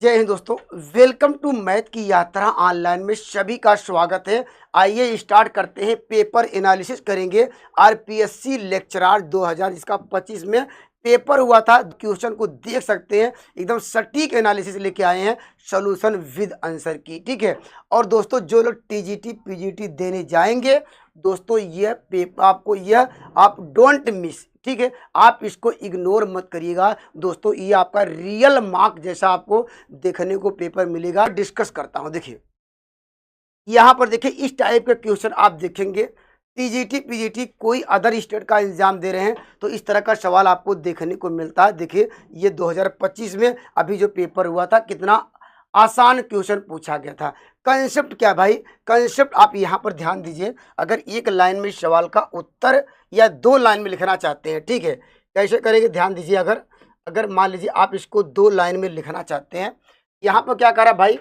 जय हिंद दोस्तों। Welcome to math की यात्रा ऑनलाइन में सभी का स्वागत है। आइए स्टार्ट करते हैं। पेपर एनालिसिस करेंगे आरपीएससी लेक्चरार 2000 जिसका 25 में पेपर हुआ था। क्वेश्चन को देख सकते हैं, एकदम सटीक एनालिसिस लेके आए हैं, सॉल्यूशन विद आंसर की। ठीक है। और दोस्तों जो लोग टीजीटी पीजीटी देने जाएंगे दोस्तों, यह पेपर आपको यह आप डोंट मिस। ठीक है, आप इसको इग्नोर मत करिएगा दोस्तों, ये आपका रियल मार्क जैसा आपको देखने को पेपर मिलेगा। डिस्कस करता हूं। देखिए यहां पर देखिए इस टाइप के क्वेश्चन आप देखेंगे। टीजीटी पीजीटी कोई अदर स्टेट का एग्जाम दे रहे हैं तो इस तरह का सवाल आपको देखने को मिलता है। देखिए ये 2025 में अभी जो पेपर हुआ था, कितना आसान क्वेश्चन पूछा गया था। कंसेप्ट क्या भाई, कंसेप्ट आप यहाँ पर ध्यान दीजिए। अगर एक लाइन में सवाल का उत्तर या 2 लाइन में लिखना चाहते हैं, ठीक है, कैसे करेंगे ध्यान दीजिए। अगर अगर मान लीजिए आप इसको 2 लाइन में लिखना चाहते हैं, यहाँ पर क्या करा भाई,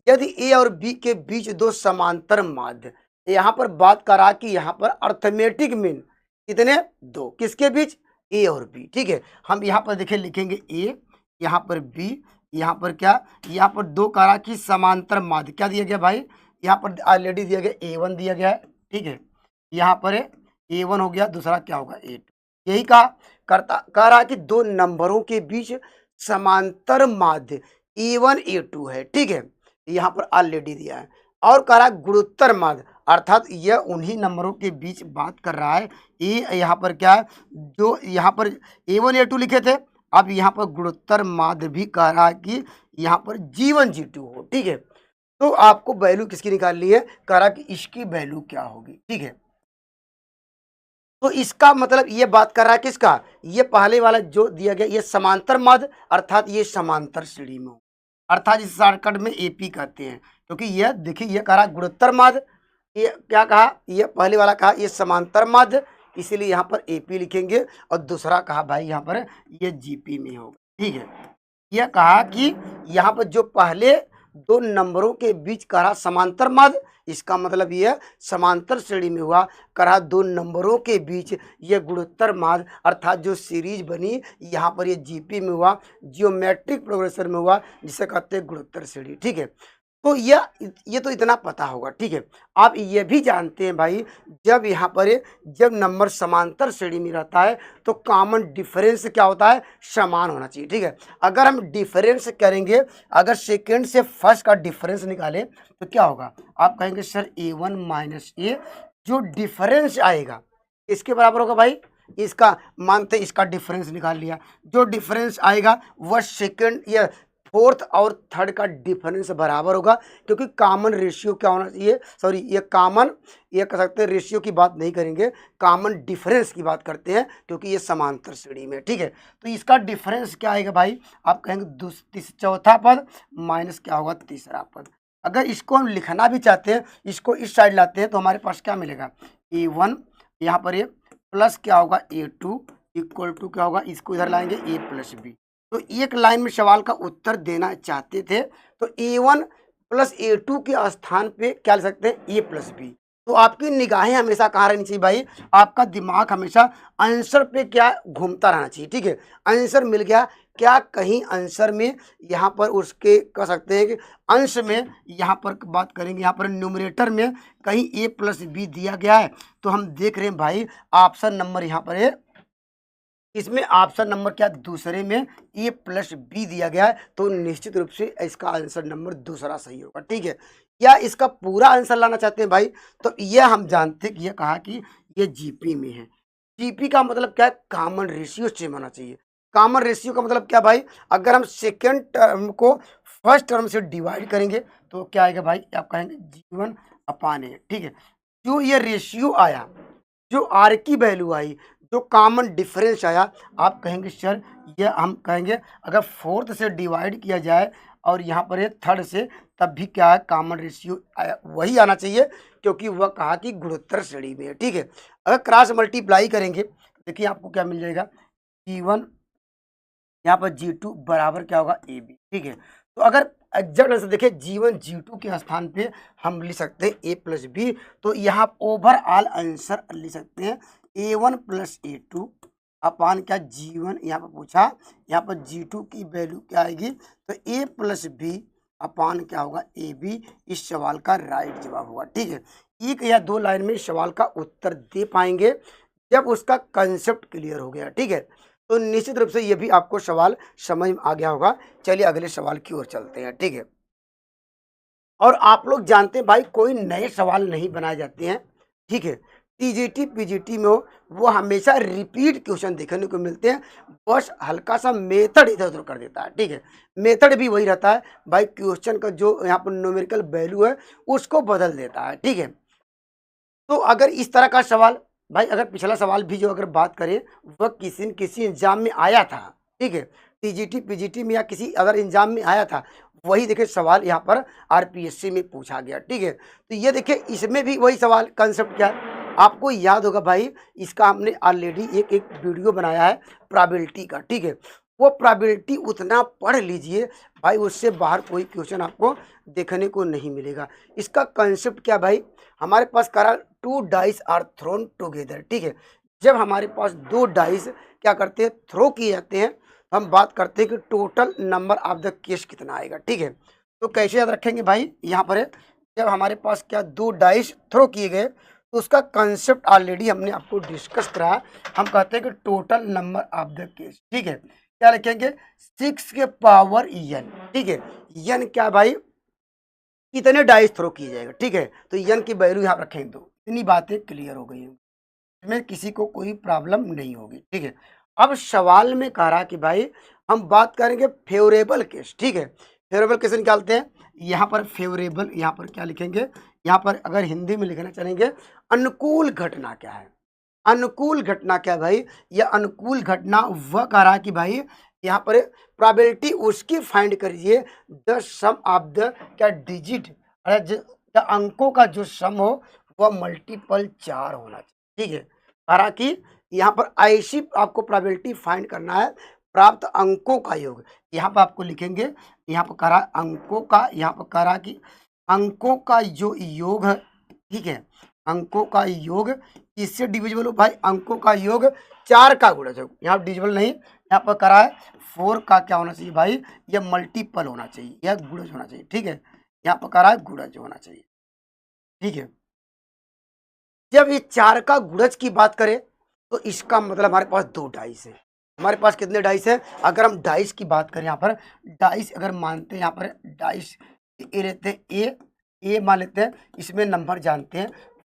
यदि ए और बी के बीच 2 समांतर माध्य, यहाँ पर बात करा कि यहाँ पर अर्थमेटिक मीन कितने 2, किसके बीच, ए और बी। ठीक है, हम यहाँ पर देखिए लिखेंगे ए, यहाँ पर बी, यहाँ पर क्या, यहाँ पर 2 करा कि समांतर माध्य क्या दिया गया भाई, यहाँ पर ऑलरेडी दिया गया A1 दिया गया है। ठीक है, यहाँ पर A1 हो गया, दूसरा क्या होगा A2। यही कहा करता कह रहा कि 2 नंबरों के बीच समांतर माध्य A1 A2 है। ठीक है, यहाँ पर ऑलरेडी दिया है। और कह रहा है गुणोत्तर माध्य, अर्थात यह उन्हीं नंबरों के बीच बात कर रहा है। ए यहाँ पर क्या है, जो यहाँ पर A1 A2 लिखे थे, अब यहाँ पर गुणोत्तर माध्य भी कह रहा है कि यहाँ पर G1 G2 हो। ठीक है, तो आपको वैल्यू किसकी निकालनी है, कह रहा कि इसकी वैल्यू क्या होगी। ठीक है, तो इसका मतलब ये बात कर रहा है किसका, ये पहले वाला जो दिया गया ये समांतर माध्य, अर्थात ये समांतर श्रेणी में हो, अर्थात इस शॉर्टकट में एपी कहते हैं। क्योंकि यह देखिए ये कह रहा है गुणोत्तर माध्य, ये क्या कहा, ये पहले वाला कहा ये समांतर माध्य, इसीलिए यहाँ पर एपी लिखेंगे। और दूसरा कहा भाई यहाँ पर ये जीपी में होगा। ठीक है, यह कहा कि यहाँ पर जो पहले 2 नंबरों के बीच कहा समांतर माध्य, इसका मतलब यह समांतर श्रेणी में हुआ। कहा 2 नंबरों के बीच ये गुणोत्तर माध्य, अर्थात जो सीरीज बनी यहाँ पर ये जीपी में हुआ, जियोमेट्रिक प्रोग्रेशन में हुआ, जिसे कहते हैं गुणोत्तर श्रेणी। ठीक है, तो ये तो इतना पता होगा। ठीक है, आप ये भी जानते हैं भाई, जब यहाँ पर जब नंबर समांतर श्रेणी में रहता है तो कॉमन डिफरेंस क्या होता है, समान होना चाहिए। ठीक है, अगर हम डिफरेंस करेंगे, अगर सेकेंड से फर्स्ट का डिफरेंस निकालें तो क्या होगा, आप कहेंगे सर A1 माइनस ए, जो डिफरेंस आएगा इसके बराबर होगा भाई, इसका मानते इसका डिफरेंस निकाल लिया, जो डिफरेंस आएगा वह सेकेंड या फोर्थ और थर्ड का डिफरेंस बराबर होगा। क्योंकि कॉमन रेशियो क्या होना चाहिए, सॉरी ये कॉमन, ये कह सकते हैं रेशियो की बात नहीं करेंगे, कॉमन डिफरेंस की बात करते हैं, क्योंकि ये समांतर श्रेणी में। ठीक है, तो इसका डिफरेंस क्या आएगा भाई, आप कहेंगे चौथा पद माइनस क्या होगा, तीसरा पद। अगर इसको हम लिखना भी चाहते हैं, इसको इस साइड लाते हैं तो हमारे पास क्या मिलेगा, A1, यहाँ पर ये प्लस क्या होगा A2 इक्वल टू क्या होगा, इसको इधर लाएंगे A प्लस बी। तो एक लाइन में सवाल का उत्तर देना चाहते थे तो A1 प्लस A2 के स्थान पे क्या लिख सकते हैं, A प्लस बी। तो आपकी निगाहें हमेशा कहाँ रहनी चाहिए भाई, आपका दिमाग हमेशा आंसर पे क्या घूमता रहना चाहिए। ठीक है, आंसर मिल गया, क्या कहीं आंसर में यहाँ पर उसके कह सकते हैं कि अंश में यहाँ पर बात करेंगे, यहाँ पर न्यूमरेटर में कहीं A प्लस बी दिया गया है। तो हम देख रहे हैं भाई ऑप्शन नंबर यहाँ पर है, इसमें ऑप्शन नंबर क्या, दूसरे में A प्लस बी दिया गया है, तो निश्चित रूप से इसका आंसर नंबर दूसरा सही होगा। ठीक है, या इसका पूरा आंसर लाना चाहते हैं भाई, तो यह हम जानते हैं कि यह कहा कि ये जीपी में है। जीपी का मतलब क्या है, कॉमन रेशियो सेम होना चाहिए। कॉमन रेशियो का मतलब क्या भाई, अगर हम सेकेंड टर्म को फर्स्ट टर्म से डिवाइड करेंगे तो क्या आएगा भाई, आप कहेंगे G1 अपान ए। ठीक है, जो ये रेशियो आया, जो आर की वैल्यू आई, जो कॉमन डिफरेंस आया, आप कहेंगे सर ये हम कहेंगे अगर फोर्थ से डिवाइड किया जाए और यहाँ पर है थर्ड से, तब भी क्या है, कॉमन रेशियो वही आना चाहिए, क्योंकि वह कहा कि गुणोत्तर श्रेणी में है। ठीक है, अगर क्रॉस मल्टीप्लाई करेंगे देखिए आपको क्या मिल जाएगा, G1 यहाँ पर G2 बराबर क्या होगा AB। ठीक है, तो अगर एग्जैक्ट आंसर देखिए G1 G2 के स्थान पे हम लिख सकते हैं A प्लस बी, तो यहाँ ओवरऑल आंसर लिख सकते हैं A1 प्लस A2 अपान क्या G1 यहाँ पर पूछा, यहाँ पर G2 की वैल्यू क्या आएगी, तो A प्लस बी अपान क्या होगा ए बी, इस सवाल का राइट जवाब होगा। ठीक है, एक या दो लाइन में सवाल का उत्तर दे पाएंगे जब उसका कंसेप्ट क्लियर हो गया। ठीक है, तो निश्चित रूप से ये भी आपको सवाल समझ में आ गया होगा। चलिए अगले सवाल की ओर चलते हैं। ठीक है, और आप लोग जानते हैं भाई कोई नए सवाल नहीं बनाए जाते हैं। ठीक है, टीजीटी पीजीटी में हो वो हमेशा रिपीट क्वेश्चन देखने को मिलते हैं, बस हल्का सा मेथड इधर उधर कर देता है। ठीक है, मेथड भी वही रहता है भाई, क्वेश्चन का जो यहाँ पर न्यूमेरिकल वैल्यू है उसको बदल देता है। ठीक है, तो अगर इस तरह का सवाल भाई, अगर पिछला सवाल भी जो अगर बात करें वह किसी न किसी एग्जाम में आया था। ठीक है, टीजीटी पीजीटी में या किसी अगर एग्जाम में आया था, वही देखिए सवाल यहाँ पर आरपीएससी में पूछा गया। ठीक है, तो ये देखिए इसमें भी वही सवाल कंसेप्ट क्या है, आपको याद होगा भाई, इसका हमने ऑलरेडी एक एक वीडियो बनाया है प्रोबेबिलिटी का। ठीक है, वो प्रोबेबिलिटी उतना पढ़ लीजिए भाई, उससे बाहर कोई क्वेश्चन आपको देखने को नहीं मिलेगा। इसका कंसेप्ट क्या भाई, हमारे पास करा two dice are thrown together. ठीक है, जब हमारे पास दो डाइस क्या करते हैं, थ्रो किए जाते हैं, हम बात करते हैं कि total number of the case कितना आएगा। ठीक है, तो कैसे याद रखेंगे भाई, यहाँ पर है जब हमारे पास क्या दो डाइस थ्रो किए गए, तो उसका कंसेप्ट ऑलरेडी हमने आपको डिस्कस करा। हम कहते हैं कि total number of the case. ठीक है, क्या लिखेंगे 6 के पावर n। ठीक है, n क्या भाई, कितने डाइस थ्रो किए जाएगा। ठीक है, तो n की वैल्यू यहाँ रखेंगे, दो। इतनी बातें क्लियर हो गई हैं, इसमें किसी को कोई प्रॉब्लम नहीं होगी। ठीक है, अब सवाल में कह रहा कि भाई हम बात करेंगे फेवरेबल केस। ठीक है, फेवरेबल केस निकालते हैं, यहाँ पर फेवरेबल, यहाँ पर क्या लिखेंगे, यहाँ पर अगर हिंदी में लिखना चाहेंगे अनुकूल घटना क्या है। अनुकूल घटना क्या है भाई, यह अनुकूल घटना वह कह रहा कि भाई यहाँ पर प्रोबेबिलिटी उसकी फाइंड करिए द सम ऑफ द क्या डिजिट, द अंकों का जो सम हो वह मल्टीपल 4 होना चाहिए। ठीक है, कह रहा कि यहाँ पर ऐसी आपको प्रोबेबिलिटी फाइंड करना है प्राप्त अंकों का योग। यहाँ पर आपको लिखेंगे, यहाँ पर कह रहा अंकों का, यहाँ पर कह रहा कि अंकों का जो योग है। ठीक है, अंकों का योग किससे डिविजिबल हो भाई, अंकों का योग 4 का गुणज हो। यहाँ डिविजिबल नहीं, यहाँ पर करा है 4 का क्या होना चाहिए भाई, यह मल्टीपल होना चाहिए, यह गुणज होना चाहिए। ठीक है, यहाँ पर करा है गुणज होना चाहिए। ठीक है, जब ये 4 का गुणज की बात करें तो इसका मतलब हमारे पास 2 डाइस है। हमारे पास कितने डाइस है, अगर हम डाइस की बात करें, यहाँ पर डाइस अगर मानते हैं, यहाँ पर डाइस ए लेते हैं, ए मान लेते हैं, इसमें नंबर जानते हैं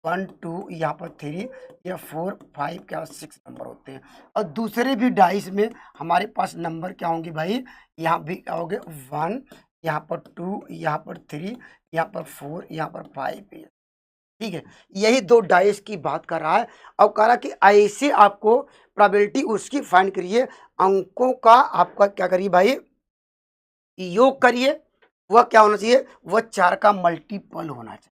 1 2 यहाँ पर 3 या 4 5 क्या 6 नंबर होते हैं। और दूसरे भी डाइस में हमारे पास नंबर क्या होंगे भाई, यहाँ भी क्या होंगे 1, यहाँ पर 2, यहाँ पर 3, यहाँ पर 4, यहाँ पर 5। ठीक है, यही दो डाइस की बात कर रहा है। अब कह रहा कि ऐसे आपको प्रोबेबिलिटी उसकी फाइंड करिए, अंकों का आपका क्या करिए भाई, योग करिए, वह क्या होना चाहिए, वह 4 का मल्टीपल होना चाहिए।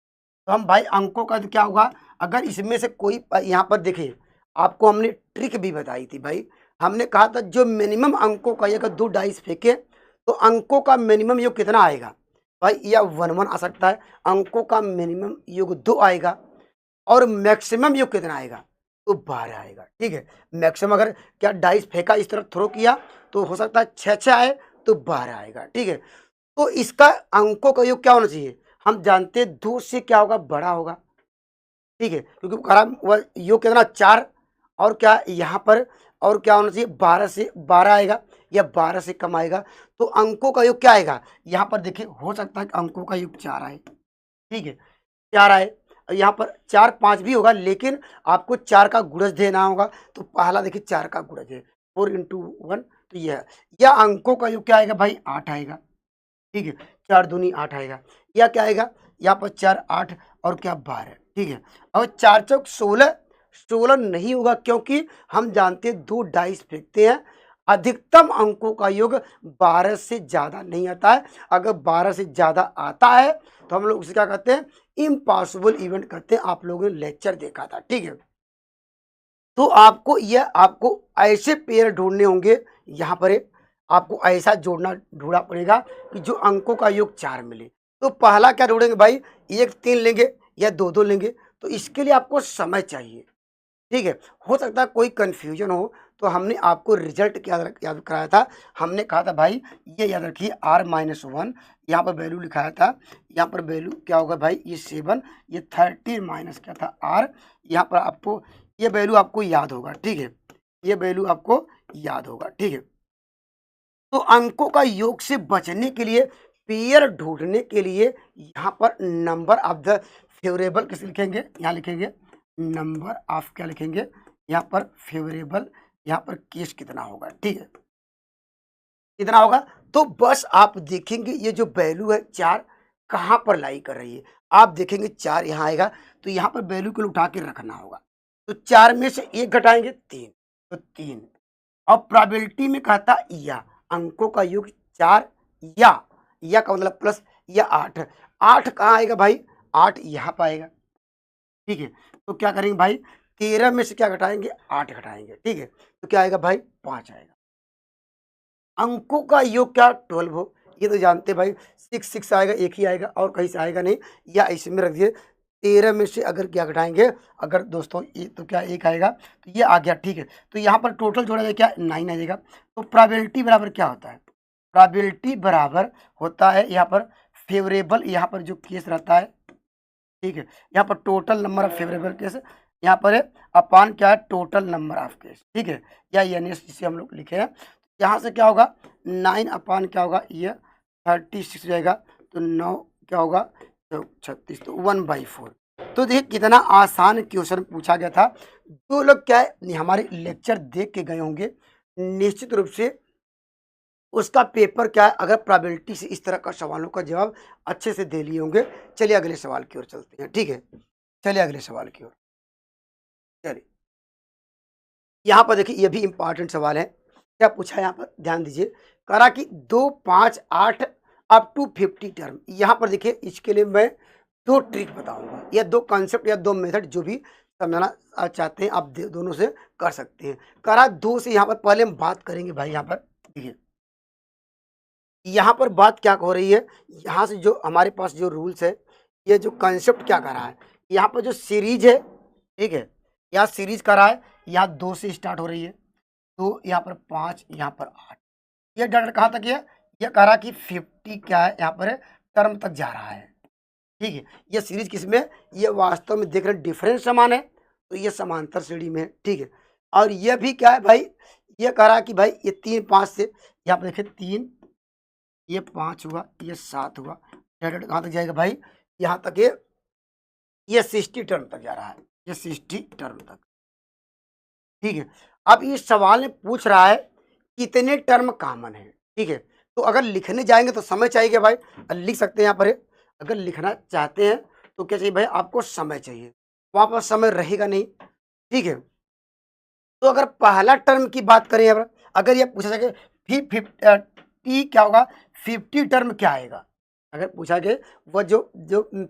तो हम भाई अंकों का तो क्या होगा, अगर इसमें से कोई यहाँ पर देखिए, आपको हमने ट्रिक भी बताई थी भाई, हमने कहा था जो मिनिमम अंकों का, अगर 2 डाइस फेंके तो अंकों का मिनिमम योग कितना आएगा भाई, या 1 1 आ सकता है, अंकों का मिनिमम योग 2 आएगा, और मैक्सिमम योग कितना आएगा, तो 12 आएगा। ठीक है, मैक्सिमम अगर क्या डाइस फेंका इस तरफ थ्रो किया तो हो सकता है 6 आए तो 12 आएगा। ठीक है, तो इसका अंकों का योग क्या होना चाहिए, हम जानते हैं 2 से क्या होगा, बड़ा होगा। ठीक है, क्योंकि खराब वह योग कितना 4, और क्या यहाँ पर और क्या होना चाहिए 12 से 12 आएगा, या 12 से कम आएगा, तो अंकों का योग क्या आएगा, यहाँ पर देखिए हो सकता है कि अंकों का योग 4 आए। ठीक है, 4 आए, यहाँ पर 4 5 भी होगा, लेकिन आपको 4 का गुणज देना होगा। तो पहला देखिए 4 का गुणज है 4 × 1, तो यह है, या अंकों का योग क्या आएगा भाई 8 आएगा। ठीक है, 4 दूनी 8 आएगा, या क्या आएगा यहाँ पर 4 8 और क्या 12। ठीक है, और 4 चौक 16, 16 नहीं होगा, क्योंकि हम जानते हैं 2 डाइस फेंकते हैं, अधिकतम अंकों का योग 12 से ज़्यादा नहीं आता है। अगर 12 से ज़्यादा आता है तो हम लोग उसे क्या कहते हैं, इम्पॉसिबल इवेंट कहते हैं। आप लोगों ने लेक्चर देखा था। ठीक है, तो आपको ऐसे पेयर ढूंढने होंगे, यहाँ पर आपको ऐसा ढूंढना पड़ेगा कि जो अंकों का योग 4 मिले। तो पहला क्या ढूंढेंगे भाई, 1 3 लेंगे या 2 2 लेंगे, तो इसके लिए आपको समय चाहिए। ठीक है, हो सकता है कोई कन्फ्यूजन हो, तो हमने आपको रिजल्ट क्या याद कराया था, हमने कहा था भाई ये याद रखिए R-1, यहाँ पर वैल्यू लिखाया था, यहाँ पर वैल्यू क्या होगा भाई, ये 7, ये 30 माइनस क्या था R, यहाँ पर आपको ये वैल्यू आपको याद होगा, ठीक है, ये वैल्यू आपको याद होगा, ठीक है। तो अंकों का योग से बचने के लिए, पेयर ढूंढने के लिए यहाँ पर नंबर ऑफ द फेवरेबल किस लिखेंगे, यहाँ लिखेंगे नंबर ऑफ क्या लिखेंगे, यहाँ पर फेवरेबल, यहाँ पर केस कितना होगा, ठीक है, कितना होगा। तो बस आप देखेंगे ये जो वैल्यू है 4 कहाँ पर लाई कर रही है, आप देखेंगे 4 यहाँ आएगा, तो यहाँ पर वैल्यू को उठा के रखना होगा। तो 4 में से 1 घटाएंगे 3, तो 3। और प्रोबेबिलिटी में कहता या अंकों का योग 4 या का मतलब प्लस या 8, 8 कहाँ आएगा भाई, 8 यहाँ पर आएगा, ठीक है। तो क्या करेंगे भाई, 13 में से क्या घटाएंगे, 8 घटाएंगे, ठीक है। तो क्या आएगा भाई, 5 आएगा। अंकों का योग क्या, 12 हो, ये तो जानते भाई, 6 आएगा, एक ही आएगा और कहीं से आएगा नहीं, या इसमें रख दिए। 13 में से अगर क्या घटाएंगे, अगर दोस्तों ये तो क्या एक आएगा, तो ये आ गया, ठीक है। तो यहाँ पर टोटल जोड़ा जाए क्या, 9 आ जाएगा। तो प्रोबेबिलिटी बराबर क्या होता है, प्रोबेबिलिटी बराबर होता है यहाँ पर फेवरेबल, यहाँ पर जो केस रहता है, ठीक है, यहाँ पर total number of favourable case, यहाँ पर है अपान क्या है, टोटल नंबर ऑफ केस, ठीक है, या एनएस जिसे हम लोग लिखे हैं। यहाँ से क्या होगा, 9 अपान क्या होगा, ये 36 जाएगा, तो 9 क्या होगा, तो 36, तो 1/4। तो देखिए कितना आसान क्वेश्चन पूछा गया था। जो लोग क्या है हमारे लेक्चर देख के गए होंगे, निश्चित रूप से उसका पेपर क्या है, अगर प्रोबेबिलिटी से इस तरह का सवालों का जवाब अच्छे से दे लिए होंगे। चलिए अगले सवाल की ओर चलते हैं, ठीक है, चलिए अगले सवाल की ओर चलिए। यहाँ पर देखिए ये भी इंपॉर्टेंट सवाल है। क्या पूछा है यहाँ पर, ध्यान दीजिए, करा कि 2, 5, 8 अप टू 50 टर्म। यहाँ पर देखिए इसके लिए मैं 2 ट्रिक बताऊंगा, या 2 कॉन्सेप्ट या 2 मेथड जो भी समझना चाहते हैं आप दोनों से कर सकते हैं। करा 2 से यहाँ पर पहले हम बात करेंगे भाई, यहाँ पर देखिए, यहाँ पर बात क्या हो रही है, यहाँ से जो हमारे पास जो रूल्स है, ये जो कॉन्सेप्ट क्या कर रहा है, यहाँ पर जो सीरीज है, ठीक है, यहाँ सीरीज कर रहा है, यहाँ 2 से स्टार्ट हो रही है, तो यहाँ पर 5, यहाँ पर 8, ये डाटा कहाँ तक है, ये कह रहा कि 50 क्या है, यहाँ पर टर्म तक जा रहा है, ठीक है। ये सीरीज किसमें, ये वास्तव में देख रहे हैं डिफरेंस समान है, तो ये समांतर श्रेणी में है, ठीक है। और ये भी क्या है भाई, ये कह रहा कि भाई ये 3, 5 से यहाँ पर देखिए 3, ये 5 हुआ, ये 7 हुआ, डाटा कहाँ तक जाएगा भाई, यहाँ तक ये 60 टर्म तक जा रहा है, ये 60 टर्म तक, ठीक है। अब इस सवाल में पूछ रहा है कितने टर्म कॉमन है, ठीक है। तो अगर लिखने जाएंगे तो समय चाहिए भाई, लिख सकते हैं यहाँ पर, अगर लिखना चाहते हैं तो क्या चाहिए भाई, आपको समय चाहिए, वहाँ पर समय रहेगा नहीं, ठीक है। तो अगर पहला टर्म की बात करें यहाँ पर, अगर ये पूछा जाए टी क्या होगा, 50 टर्म क्या आएगा, अगर पूछा गया वह जो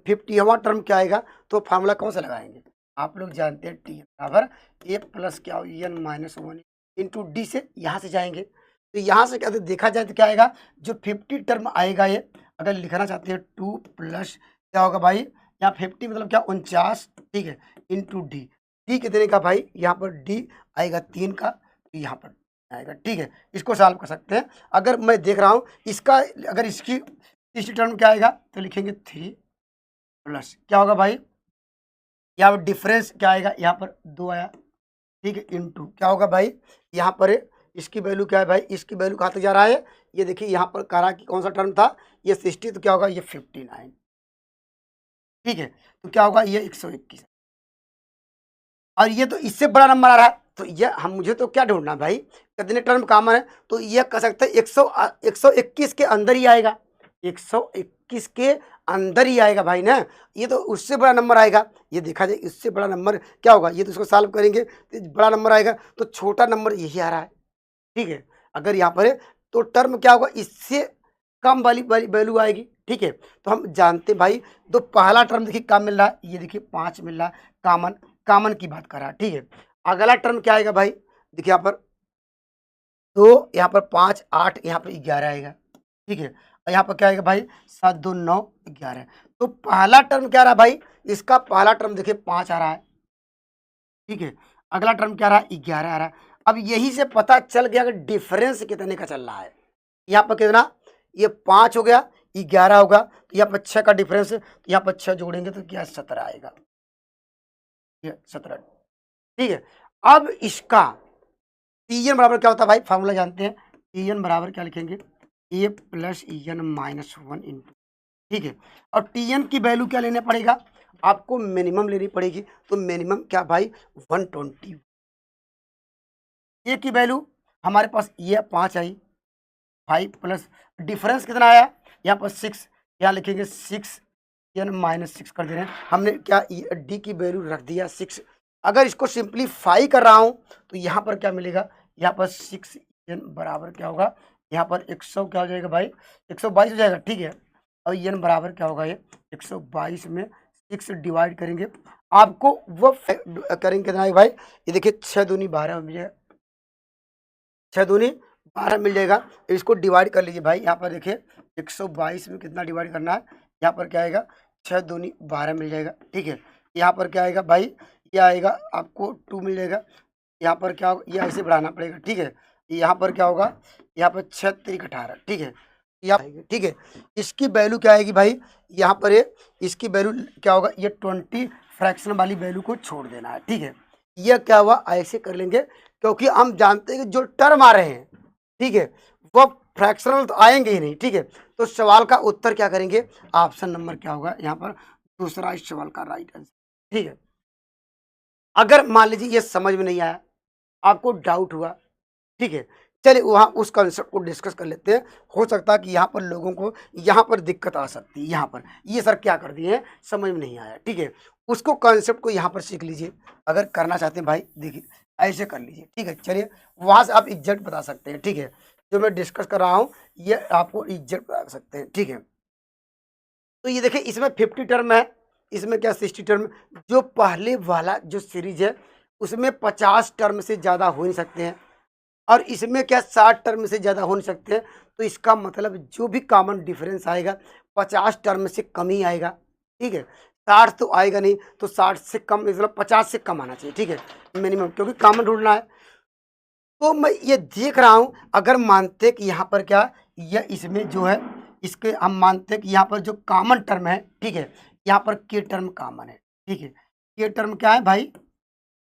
50वां टर्म क्या आएगा, तो फार्मूला कौन सा लगाएंगे, आप लोग जानते हैं टी बराबर ए प्लस क्या हो n-1 इंटू डी से यहाँ से जाएंगे। तो यहाँ से क्या देखा जाए तो क्या आएगा, जो 50 टर्म आएगा ये, अगर लिखना चाहते हैं 2 प्लस क्या होगा भाई, यहाँ 50 मतलब क्या 49, ठीक है, इंटू डी, डी कितने का भाई, यहाँ पर डी आएगा 3 का, तो यहाँ पर आएगा, ठीक है। इसको सॉल्व कर सकते हैं। अगर मैं देख रहा हूँ इसका, अगर इसकी तीसरी टर्म क्या आएगा, तो लिखेंगे 3 प्लस क्या होगा भाई, यहाँ पर डिफरेंस क्या आएगा, यहाँ पर 2 आया, ठीक है, इंटू क्या होगा भाई, यहाँ पर इसकी वैल्यू क्या है भाई, इसकी वैल्यू कहाँ तक जा रहा है, ये देखिए यहाँ पर कह रहा कि कौन सा टर्म था, ये 60, तो क्या होगा ये 59, ठीक है। तो क्या होगा ये 121, और ये तो इससे बड़ा नंबर आ रहा है, तो ये हम मुझे तो क्या ढूंढना भाई, कितने टर्म कॉमन है, तो ये कह सकते हैं 121 के अंदर ही आएगा, 121 के अंदर ही आएगा भाई ना, ये तो उससे बड़ा नंबर आएगा, ये देखा जाए इससे बड़ा नंबर क्या होगा, ये तो इसको सॉल्व करेंगे तो बड़ा नंबर आएगा, तो छोटा नंबर यही आ रहा है, ठीक है। अगर यहाँ पर है तो टर्म क्या होगा, इससे कम वाली वैल्यू आएगी, ठीक है। तो हम जानते भाई, तो पहला टर्म देखिए कम मिल रहा है, ये देखिए 5 मिल रहा है, कॉमन की बात कर रहा है, ठीक है। अगला टर्म क्या आएगा भाई, देखिए यहाँ पर, तो यहाँ पर 5, 8, यहाँ पर 11 आएगा, ठीक है। और यहाँ पर क्या आएगा भाई, 7, 2, 9, 11। तो पहला टर्म क्या रहा भाई, इसका पहला टर्म देखिए 5 आ रहा है, ठीक है। अगला टर्म क्या रहा, 11 आ रहा है। अब यही से पता चल गया कि डिफरेंस कितने का चल रहा है। यहाँ पर कितना, ये 5 हो गया, 11 होगा, तो यहाँ पर 6 का डिफरेंस, तो यहाँ पर 6 जोड़ेंगे तो क्या 17 आएगा, ये 17। ठीक है, अब इसका टी एन बराबर क्या होता है भाई, फार्मूला जानते हैं। टी एन बराबर क्या लिखेंगे, ए प्लस एन माइनस 1 इंटू, ठीक है। और टी एन की वैल्यू क्या लेना पड़ेगा, आपको मिनिमम लेनी पड़ेगी। तो मिनिमम क्या भाई 120। ए की वैल्यू हमारे पास ये 5 आई, 5 प्लस डिफरेंस कितना आया, यहाँ पर 6, यहाँ लिखेंगे 6 एन माइनस 6 कर दे रहे हैं हमने, क्या डी की वैल्यू रख दिया 6। अगर इसको सिंप्लीफाई कर रहा हूँ तो यहाँ पर क्या मिलेगा, यहाँ पर 6 एन बराबर क्या होगा, यहाँ पर 100 क्या हो जाएगा भाई, 122 हो जाएगा, ठीक है। और एन बराबर क्या होगा, ये 122 में 6 डिवाइड करेंगे, आपको वो करेंगे कितना है भाई, ये देखिए 6 दूनी 12 मिल जाएगा, 6 दूनी 12 मिल जाएगा। इसको डिवाइड कर लीजिए भाई, यहाँ पर देखिए 122 में कितना डिवाइड करना है, यहाँ पर क्या आएगा 6 दूनी 12 मिल जाएगा, ठीक है। यहाँ पर क्या आएगा भाई, ये आएगा आपको 2 मिल जाएगा, यहाँ पर क्या होगा, ये ऐसे बढ़ाना पड़ेगा, ठीक है। यहाँ पर क्या होगा, यहाँ पर 6 3 18, ठीक है, यहाँ ठीक है। इसकी वैल्यू क्या आएगी भाई, यहाँ पर ये इसकी वैल्यू क्या होगा, ये 20 फ्रैक्शन वाली वैल्यू को छोड़ देना है, ठीक है। यह क्या हुआ, ऐसे कर लेंगे, क्योंकि हम जानते हैं कि जो टर्म आ रहे हैं, ठीक है, वो फ्रैक्शनल तो आएंगे ही नहीं, ठीक है। तो सवाल का उत्तर क्या करेंगे, ऑप्शन नंबर क्या होगा यहाँ पर, दूसरा इस सवाल का राइट आंसर, ठीक है। अगर मान लीजिए ये समझ में नहीं आया, आपको डाउट हुआ, ठीक है, चलिए वहाँ उस कॉन्सेप्ट को डिस्कस कर लेते हैं। हो सकता है कि यहाँ पर लोगों को यहाँ पर दिक्कत आ सकती है, यहाँ पर ये सर क्या कर दिए हैं समझ में नहीं आया, ठीक है। उसको कॉन्सेप्ट को यहाँ पर सीख लीजिए, अगर करना चाहते हैं भाई देखिए ऐसे कर लीजिए, ठीक है। चलिए वहाँ से आप एग्जैक्ट बता सकते हैं, ठीक है। जो मैं डिस्कस कर रहा हूँ ये आपको एग्जैक्ट बता सकते हैं, ठीक है। तो ये देखिए इसमें 50 टर्म है, इसमें क्या 60 टर्म। जो पहले वाला जो सीरीज है उसमें 50 टर्म से ज़्यादा हो नहीं सकते हैं, और इसमें क्या 60 टर्म से ज़्यादा हो नहीं सकते हैं। तो इसका मतलब जो भी कॉमन डिफरेंस आएगा 50 टर्म से कम ही आएगा, ठीक है। 60 तो आएगा नहीं, तो 60 से कम मतलब 50 से कम आना चाहिए, ठीक है, मिनिमम, क्योंकि कॉमन ढूंढना है। तो मैं ये देख रहा हूँ, अगर मानते कि यहाँ पर क्या यह इसमें जो है इसके हम मानते हैं कि यहाँ पर जो कॉमन टर्म है, ठीक है, यहाँ पर के टर्म कॉमन है, ठीक है। के टर्म क्या है भाई,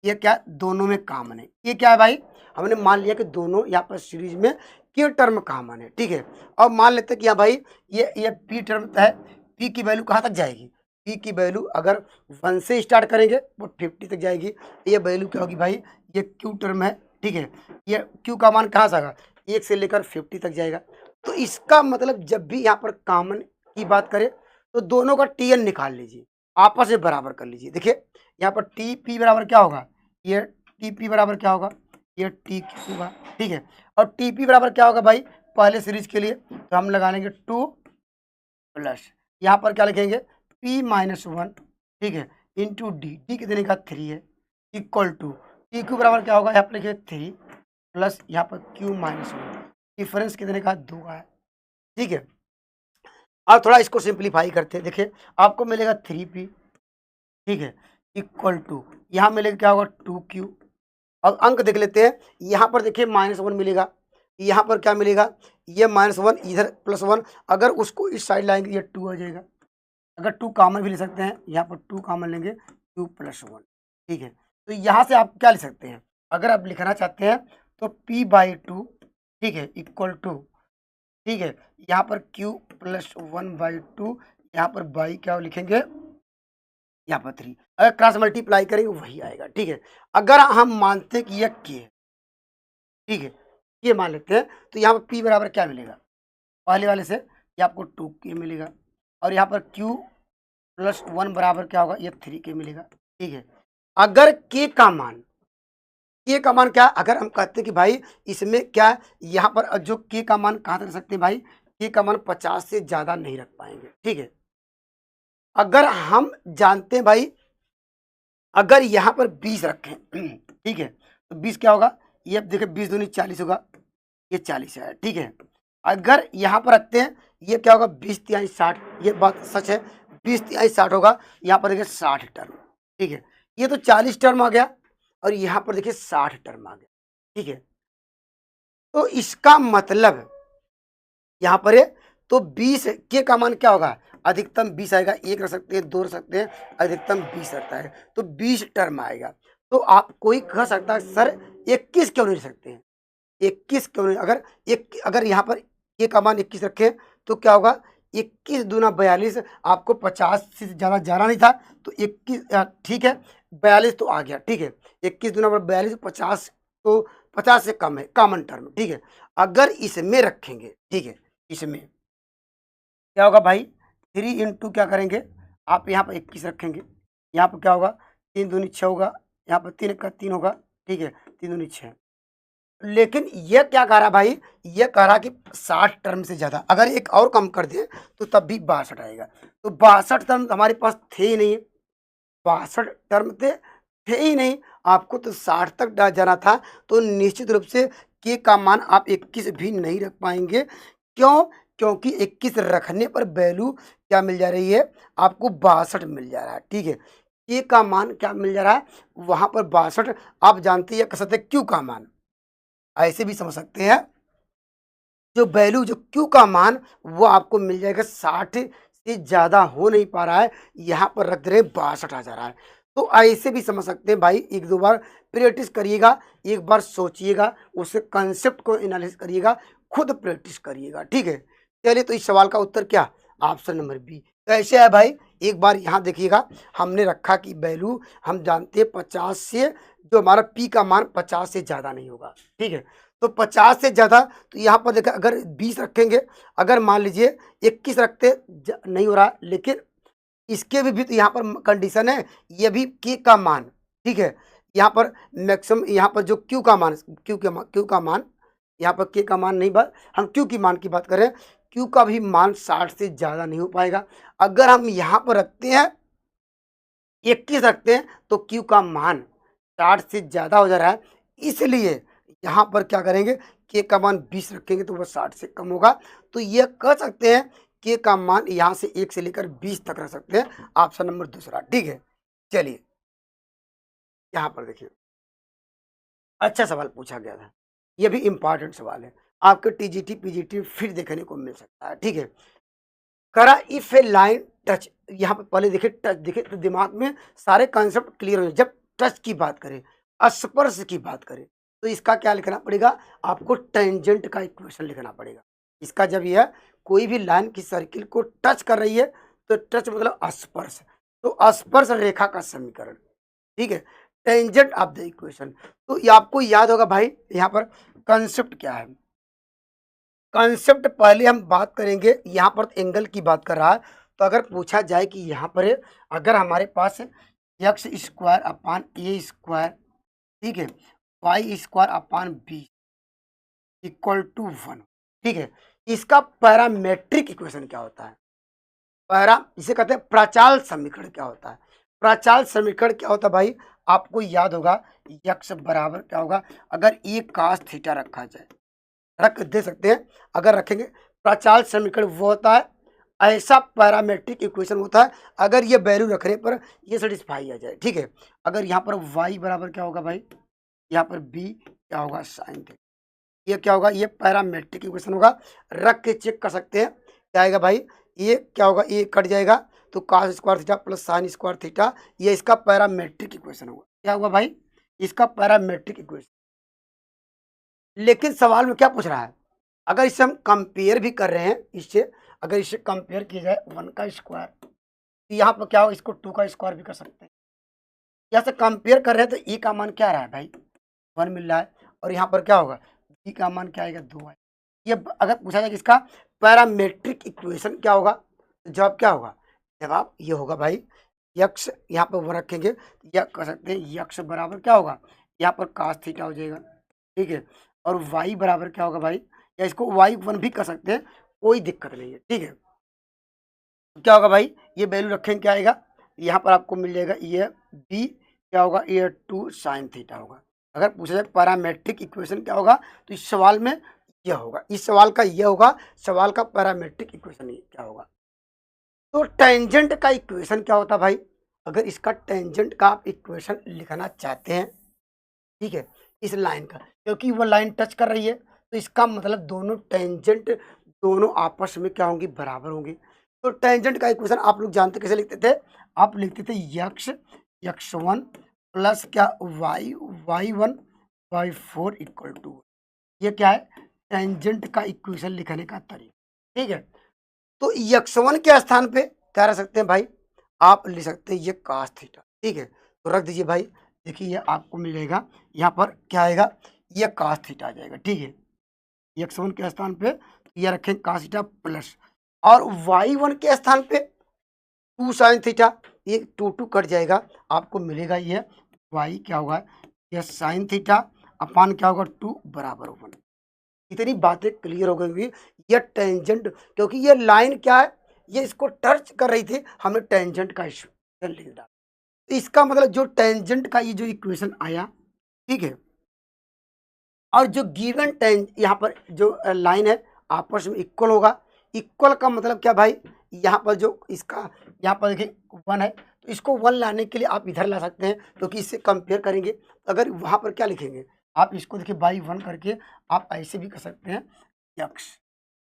ये क्या दोनों में कॉमन है, ये क्या है भाई, हमने मान लिया कि दोनों यहाँ पर सीरीज में के टर्म कॉमन है, ठीक है। और मान लेते हैं कि यहाँ भाई ये पी टर्म है, पी की वैल्यू कहाँ तक जाएगी, पी की वैल्यू अगर 1 से स्टार्ट करेंगे वो 50 तक जाएगी। ये वैल्यू क्या होगी भाई, ये क्यू टर्म है, ठीक है, ये क्यू का मान कहाँ से आएगा 1 से लेकर 50 तक जाएगा। तो इसका मतलब जब भी यहाँ पर कॉमन की बात करें तो दोनों का टी एन निकाल लीजिए, आपस में बराबर कर लीजिए। देखिए यहाँ पर टी पी बराबर क्या होगा, ये टी पी बराबर क्या होगा, ये टी क्यू होगा, ठीक है। और टी पी बराबर क्या होगा भाई, पहले सीरीज के लिए तो हम लगा लेंगे 2 प्लस यहाँ पर क्या लिखेंगे p माइनस 1, ठीक है, इंटू डी, डी कितने का 3 है, इक्वल टू टी क्यू बराबर क्या होगा, यहाँ पर लिखिए 3 प्लस यहाँ पर q माइनस 1, डिफरेंस कितने का 2 का है, ठीक है। अब थोड़ा इसको सिंप्लीफाई करते हैं, देखिए आपको मिलेगा 3p, ठीक है, इक्वल टू यहाँ मिलेगा क्या होगा 2q। अब अंक देख लेते हैं, यहाँ पर देखिए -1 मिलेगा, यहाँ पर क्या मिलेगा, ये -1 इधर +1, अगर उसको इस साइड लाएंगे ये 2 आ जाएगा। अगर 2 कॉमन भी ले सकते हैं, यहाँ पर 2 कॉमन लेंगे 2 + 1, ठीक है। तो यहाँ से आप क्या लिख सकते हैं, अगर आप लिखना चाहते हैं तो p/2, ठीक है, इक्वल टू, ठीक है, यहाँ पर q + 1/2, यहाँ पर बाई क्या लिखेंगे, यहाँ पर 3, अगर क्रॉस मल्टीप्लाई करेंगे वही आएगा, ठीक है। अगर हम मानते हैं कि यह k है, ठीक है, ये मान लेते हैं, तो यहाँ पर p बराबर क्या मिलेगा, पहले वाले से ये आपको 2k मिलेगा, और यहाँ पर q + 1 बराबर क्या होगा, ये 3k मिलेगा, ठीक है। अगर k का मान क्या, अगर हम कहते हैं कि भाई इसमें क्या यहाँ पर जो k का मान कहाँ तक रख सकते हैं भाई, k का मान 50 से ज़्यादा नहीं रख पाएंगे, ठीक है। अगर हम जानते हैं भाई, अगर यहाँ पर 20 रखें ठीक है, तो 20 क्या होगा, ये देखिए 20 दूनी 40 होगा, ये 40 है, ठीक है। अगर यहाँ पर रखते हैं ये क्या होगा 20 तिहाई 60, ये बात सच है, 20 तिहाई 60 होगा, यहाँ पर देखिए 60 टर्म, ठीक है। ये तो 40 टर्म आ गया और यहाँ पर देखिए 60 टर्म आ गया, ठीक है। तो इसका मतलब यहाँ पर है, तो 20 के का मान क्या होगा, अधिकतम 20 आएगा, 1 रख सकते हैं, 2 रख सकते हैं, अधिकतम 20 रहता है, तो 20 टर्म आएगा। तो आप कोई कह सकता है सर 21 क्यों नहीं रख सकते हैं? 21 क्यों नहीं, अगर यहाँ पर ये का मान 21 रखें तो क्या होगा, 21 दूना 42, आपको 50 से ज़्यादा जाना नहीं था, तो 21 ठीक है, 42 तो आ गया, ठीक है। 21 दूना 42, 50, तो 50 से कम है, कॉमन टर्म, ठीक है। अगर इसमें रखेंगे, ठीक है, इसमें क्या होगा भाई, 3 इंटू क्या करेंगे, आप यहाँ पर 21 रखेंगे, यहाँ पर क्या होगा, 3 दूनी 6 होगा, यहाँ पर 3 का 3 होगा, ठीक है, 3 दूनी 6। लेकिन ये क्या कह रहा भाई, ये कह रहा कि 60 टर्म से ज़्यादा, अगर एक और कम कर दें तो तब भी 62 आएगा। तो 62 टर्म हमारे पास थे ही नहीं, 62 टर्म थे ही नहीं, आपको तो 60 तक जाना था, तो निश्चित रूप से के का मान आप 21 भी नहीं रख पाएंगे। क्यों? क्योंकि 21 रखने पर वैल्यू क्या मिल जा रही है, आपको 62 मिल जा रहा है, ठीक है। के का मान क्या मिल जा रहा है, वहां पर 62, आप जानते हैं कह सकते हैं क्यू का मान, ऐसे भी समझ सकते हैं, जो वैल्यू जो क्यू का मान वो आपको मिल जाएगा, 60 से ज़्यादा हो नहीं पा रहा है, यहाँ पर रख दे रहे हैं 62 आ जा रहा है। तो ऐसे भी समझ सकते हैं भाई, एक दो बार प्रैक्टिस करिएगा, एक बार सोचिएगा, उस कंसेप्ट को एनालिसिस करिएगा, खुद प्रैक्टिस करिएगा, ठीक है। चलिए, तो इस सवाल का उत्तर क्या, ऑप्शन नंबर बी। कैसे है भाई, एक बार यहाँ देखिएगा, हमने रखा कि वैल्यू हम जानते हैं 50 से, जो हमारा पी का मान 50 से ज़्यादा नहीं होगा, ठीक है। तो 50 से ज़्यादा, तो यहाँ पर देखा, अगर 20 रखेंगे, अगर मान लीजिए 21 रखते नहीं हो रहा, लेकिन इसके भी तो यहाँ पर कंडीशन है, ये भी के का मान, ठीक है। यहाँ पर मैक्सिमम, यहाँ पर जो क्यू का मान, यहाँ पर के का मान नहीं, बात हम क्यू की मान की बात करें, क्यू का भी मान 60 से ज़्यादा नहीं हो पाएगा। अगर हम यहाँ पर रखते हैं 21 रखते हैं, तो क्यू का मान 60 से ज़्यादा हो जा रहा है, इसलिए यहाँ पर क्या करेंगे, के का मान 20 रखेंगे तो वह 60 से कम होगा। तो ये कह सकते हैं के का मान यहाँ से 1 से लेकर 20 तक रख सकते हैं, ऑप्शन नंबर दूसरा, ठीक है। चलिए, यहाँ पर देखिए, अच्छा सवाल पूछा गया था, ये भी इंपॉर्टेंट सवाल है, आपके टीजीटी पीजीटी फिर देखने को मिल सकता है, ठीक है। करा इफ ए लाइन टच, यहाँ पे पहले देखिए टच, देखिए तो दिमाग में सारे कॉन्सेप्ट क्लियर हो जाए। जब टच की बात करें, स्पर्श की बात करें, तो इसका क्या लिखना पड़ेगा, आपको टेंजेंट का इक्वेशन लिखना पड़ेगा। इसका जब यह कोई भी लाइन की सर्किल को टच कर रही है, तो टच मतलब स्पर्श, तो स्पर्श रेखा का समीकरण, ठीक है, टेंजेंट ऑफ द इक्वेशन। तो ये आपको याद होगा भाई, यहाँ पर कंसेप्ट क्या है, कॉन्सेप्ट पहले हम बात करेंगे, यहाँ पर एंगल की बात कर रहा है, तो अगर पूछा जाए कि यहाँ पर अगर हमारे पास x square upon a square, ठीक है, y square upon b equal to 1, ठीक है, इसका पैरामेट्रिक इक्वेशन क्या होता है, इसे कहते हैं प्राचाल समीकरण क्या होता है। प्राचाल समीकरण क्या होता है भाई, आपको याद होगा, यक्स बराबर क्या होगा, अगर ए कास थीटा रखा जाए, रख दे सकते हैं, अगर रखेंगे, प्राचाल समीकरण वो होता है, ऐसा पैरामेट्रिक इक्वेशन होता है, अगर ये वैल्यू रखने पर ये सेटिस्फाई आ जाए, ठीक है। अगर यहाँ पर y बराबर क्या होगा भाई, यहाँ पर b क्या होगा, साइन थीटा, ये क्या होगा, ये पैरामेट्रिक इक्वेशन होगा, रख के चेक कर सकते हैं क्या आएगा भाई, ये क्या होगा, ये कट जाएगा, तो cos square theta plus sine square theta, ये इसका पैरामेट्रिक इक्वेशन होगा, क्या होगा भाई, इसका पैरामेट्रिक इक्वेशन। लेकिन सवाल में क्या पूछ रहा है, अगर इसे हम कंपेयर भी कर रहे हैं इससे, अगर इसे कंपेयर किया जाए 1 का स्क्वायर, तो यहाँ पर क्या होगा, इसको 2 का स्क्वायर भी कर सकते हैं। यहाँ से कंपेयर कर रहे हैं, तो e का मान क्या रहा है भाई, 1 मिल रहा है, और यहाँ पर क्या होगा, b का मान क्या आएगा, 2 है। ये अगर पूछा जाए कि इसका पैरामेट्रिक इक्वेशन क्या होगा, तो जवाब क्या होगा, जवाब ये होगा भाई, यक्स यहाँ पर वो रखेंगे, या कह सकते हैं यक्स बराबर क्या होगा, यहाँ पर cos थीटा हो जाएगा, ठीक है, और y बराबर क्या होगा भाई, या इसको y1 भी कर सकते हैं, कोई दिक्कत नहीं है, ठीक है। क्या होगा भाई, ये वैल्यू रखेंगे, क्या आएगा, यहाँ पर आपको मिल जाएगा, ये b क्या होगा, ये 2 साइन थीटा होगा। अगर पूछा जाए पैरामेट्रिक इक्वेशन क्या होगा, तो इस सवाल में यह होगा, इस सवाल का यह होगा, सवाल का पैरामेट्रिक इक्वेशन क्या होगा। तो टेंजेंट का इक्वेशन क्या होता है भाई, अगर इसका टेंजेंट का आप इक्वेशन लिखना चाहते हैं, ठीक है, इस लाइन का, क्योंकि वो लाइन टच कर रही है, तो इसका मतलब दोनों टेंजेंट दोनों आपस में क्या होंगी, बराबर होंगी। तो टेंजेंट का इक्वेशन आप लोग जानते कैसे लिखते थे, आप लिखते थे यक्स x1 प्लस क्या y1 y4 इक्वल टू, ये क्या है, टेंजेंट का इक्वेशन लिखने का तरीका। ठीक है, तो x1 के स्थान पे क्या रख सकते हैं भाई, आप लिख सकते हैं ये cos थीटा। ठीक है, तो रख दीजिए भाई, देखिए ये आपको मिलेगा, यहाँ पर क्या आएगा, ये cos थीटा आ जाएगा। ठीक है, x1 के स्थान पे ये रखें cos थीटा प्लस, और y1 के स्थान पे 2 sin थीटा, ये 2 कट जाएगा, आपको मिलेगा ये y क्या होगा, ये sin थीटा अपान क्या होगा 2 बराबर 1। इतनी बातें क्लियर हो गई होंगी। ये टेंजेंट, क्योंकि ये लाइन क्या है, ये इसको टच कर रही थी, हमने टेंजेंट का इक्वेशन लिख डाला। तो इसका मतलब जो टेंजेंट का ये जो इक्वेशन आया, ठीक है, और जो गिवन यहाँ पर जो लाइन है आपस में इक्वल होगा। इक्वल का मतलब क्या भाई, यहाँ पर जो इसका यहाँ पर देखिए 1 है, तो इसको 1 लाने के लिए आप इधर ला सकते हैं, क्योंकि इससे कंपेयर करेंगे। तो अगर वहाँ पर क्या लिखेंगे, आप इसको देखिए बाई 1 करके आप ऐसे भी कर सकते हैं यक्स।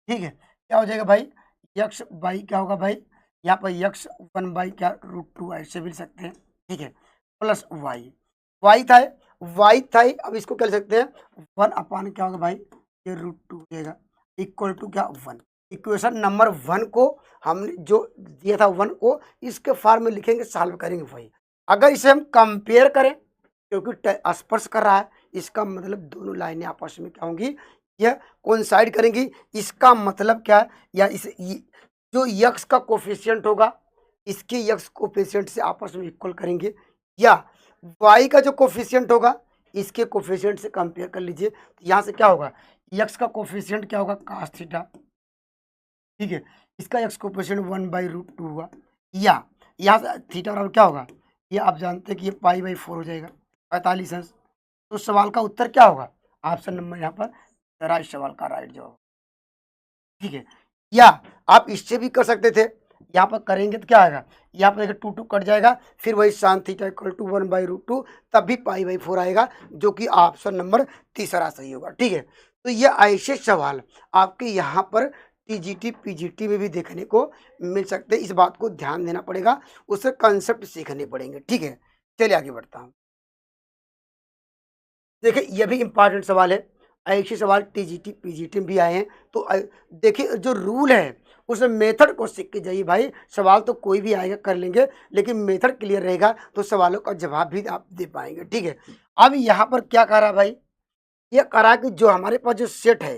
ठीक है, क्या हो जाएगा भाई, यक्स बाई क्या होगा भाई, यहाँ पर यक्स 1 बाई क्या √2 ऐसे भी लिख सकते हैं। ठीक है, प्लस वाई, वाई था, वाई था, अब इसको क्या लिख सकते हैं 1 अपान क्या होगा भाई, ये √2 हो जाएगा, इक्वल टू क्या 1। इक्वेशन नंबर 1 को हमने जो दिया था 1 को इसके फॉर्म में लिखेंगे, सॉल्व करेंगे वही। अगर इसे हम कंपेयर करें, क्योंकि स्पर्श कर रहा है, इसका मतलब दोनों लाइनें आपस में क्या होंगी, यह कोइंसाइड करेंगी। इसका मतलब क्या है, या जो यक्स का कोफिशिएंट होगा, इसके यक्स कोफिशिएंट से आपस में इक्वल करेंगे, या वाई का जो कोफिशिएंट होगा इसके कोफिशिएंट से कंपेयर कर लीजिए। तो यहाँ से क्या होगा, यक्स का कोफिशिएंट क्या होगा cos थीटा। ठीक है, इसका यक्स कोफिशिएंट 1/√2 होगा, या यहाँ से थीटा बराबर क्या होगा, ये आप जानते हैं कि ये π/4 हो जाएगा, 45 अंश। तो सवाल का उत्तर क्या होगा, ऑप्शन नंबर यहाँ पर तेरा इस सवाल का राइट जवाब। ठीक है, या आप इससे भी कर सकते थे, यहाँ पर करेंगे तो क्या आएगा, यहाँ पर देखिए 2 कट जाएगा, फिर वही sin थीटा इक्वल टू 1/√2, तब भी π/4 आएगा, जो कि ऑप्शन नंबर तीसरा सही होगा। ठीक है, तो ये ऐसे सवाल आपके यहाँ पर टीजीटी पीजीटी में भी देखने को मिल सकते हैं। इस बात को ध्यान देना पड़ेगा, उससे कंसेप्ट सीखने पड़ेंगे। ठीक है, चलिए आगे बढ़ता हूँ। देखिए ये भी इम्पॉर्टेंट सवाल है, ऐसे सवाल टीजीटी पीजीटी में भी आए हैं। तो देखिए जो रूल है उसमें मेथड को सीख के जाइए भाई, सवाल तो कोई भी आएगा कर लेंगे, लेकिन मेथड क्लियर रहेगा तो सवालों का जवाब भी आप दे पाएंगे। ठीक है, अब यहाँ पर क्या कह रहा भाई, ये कह रहा कि जो हमारे पास जो सेट है,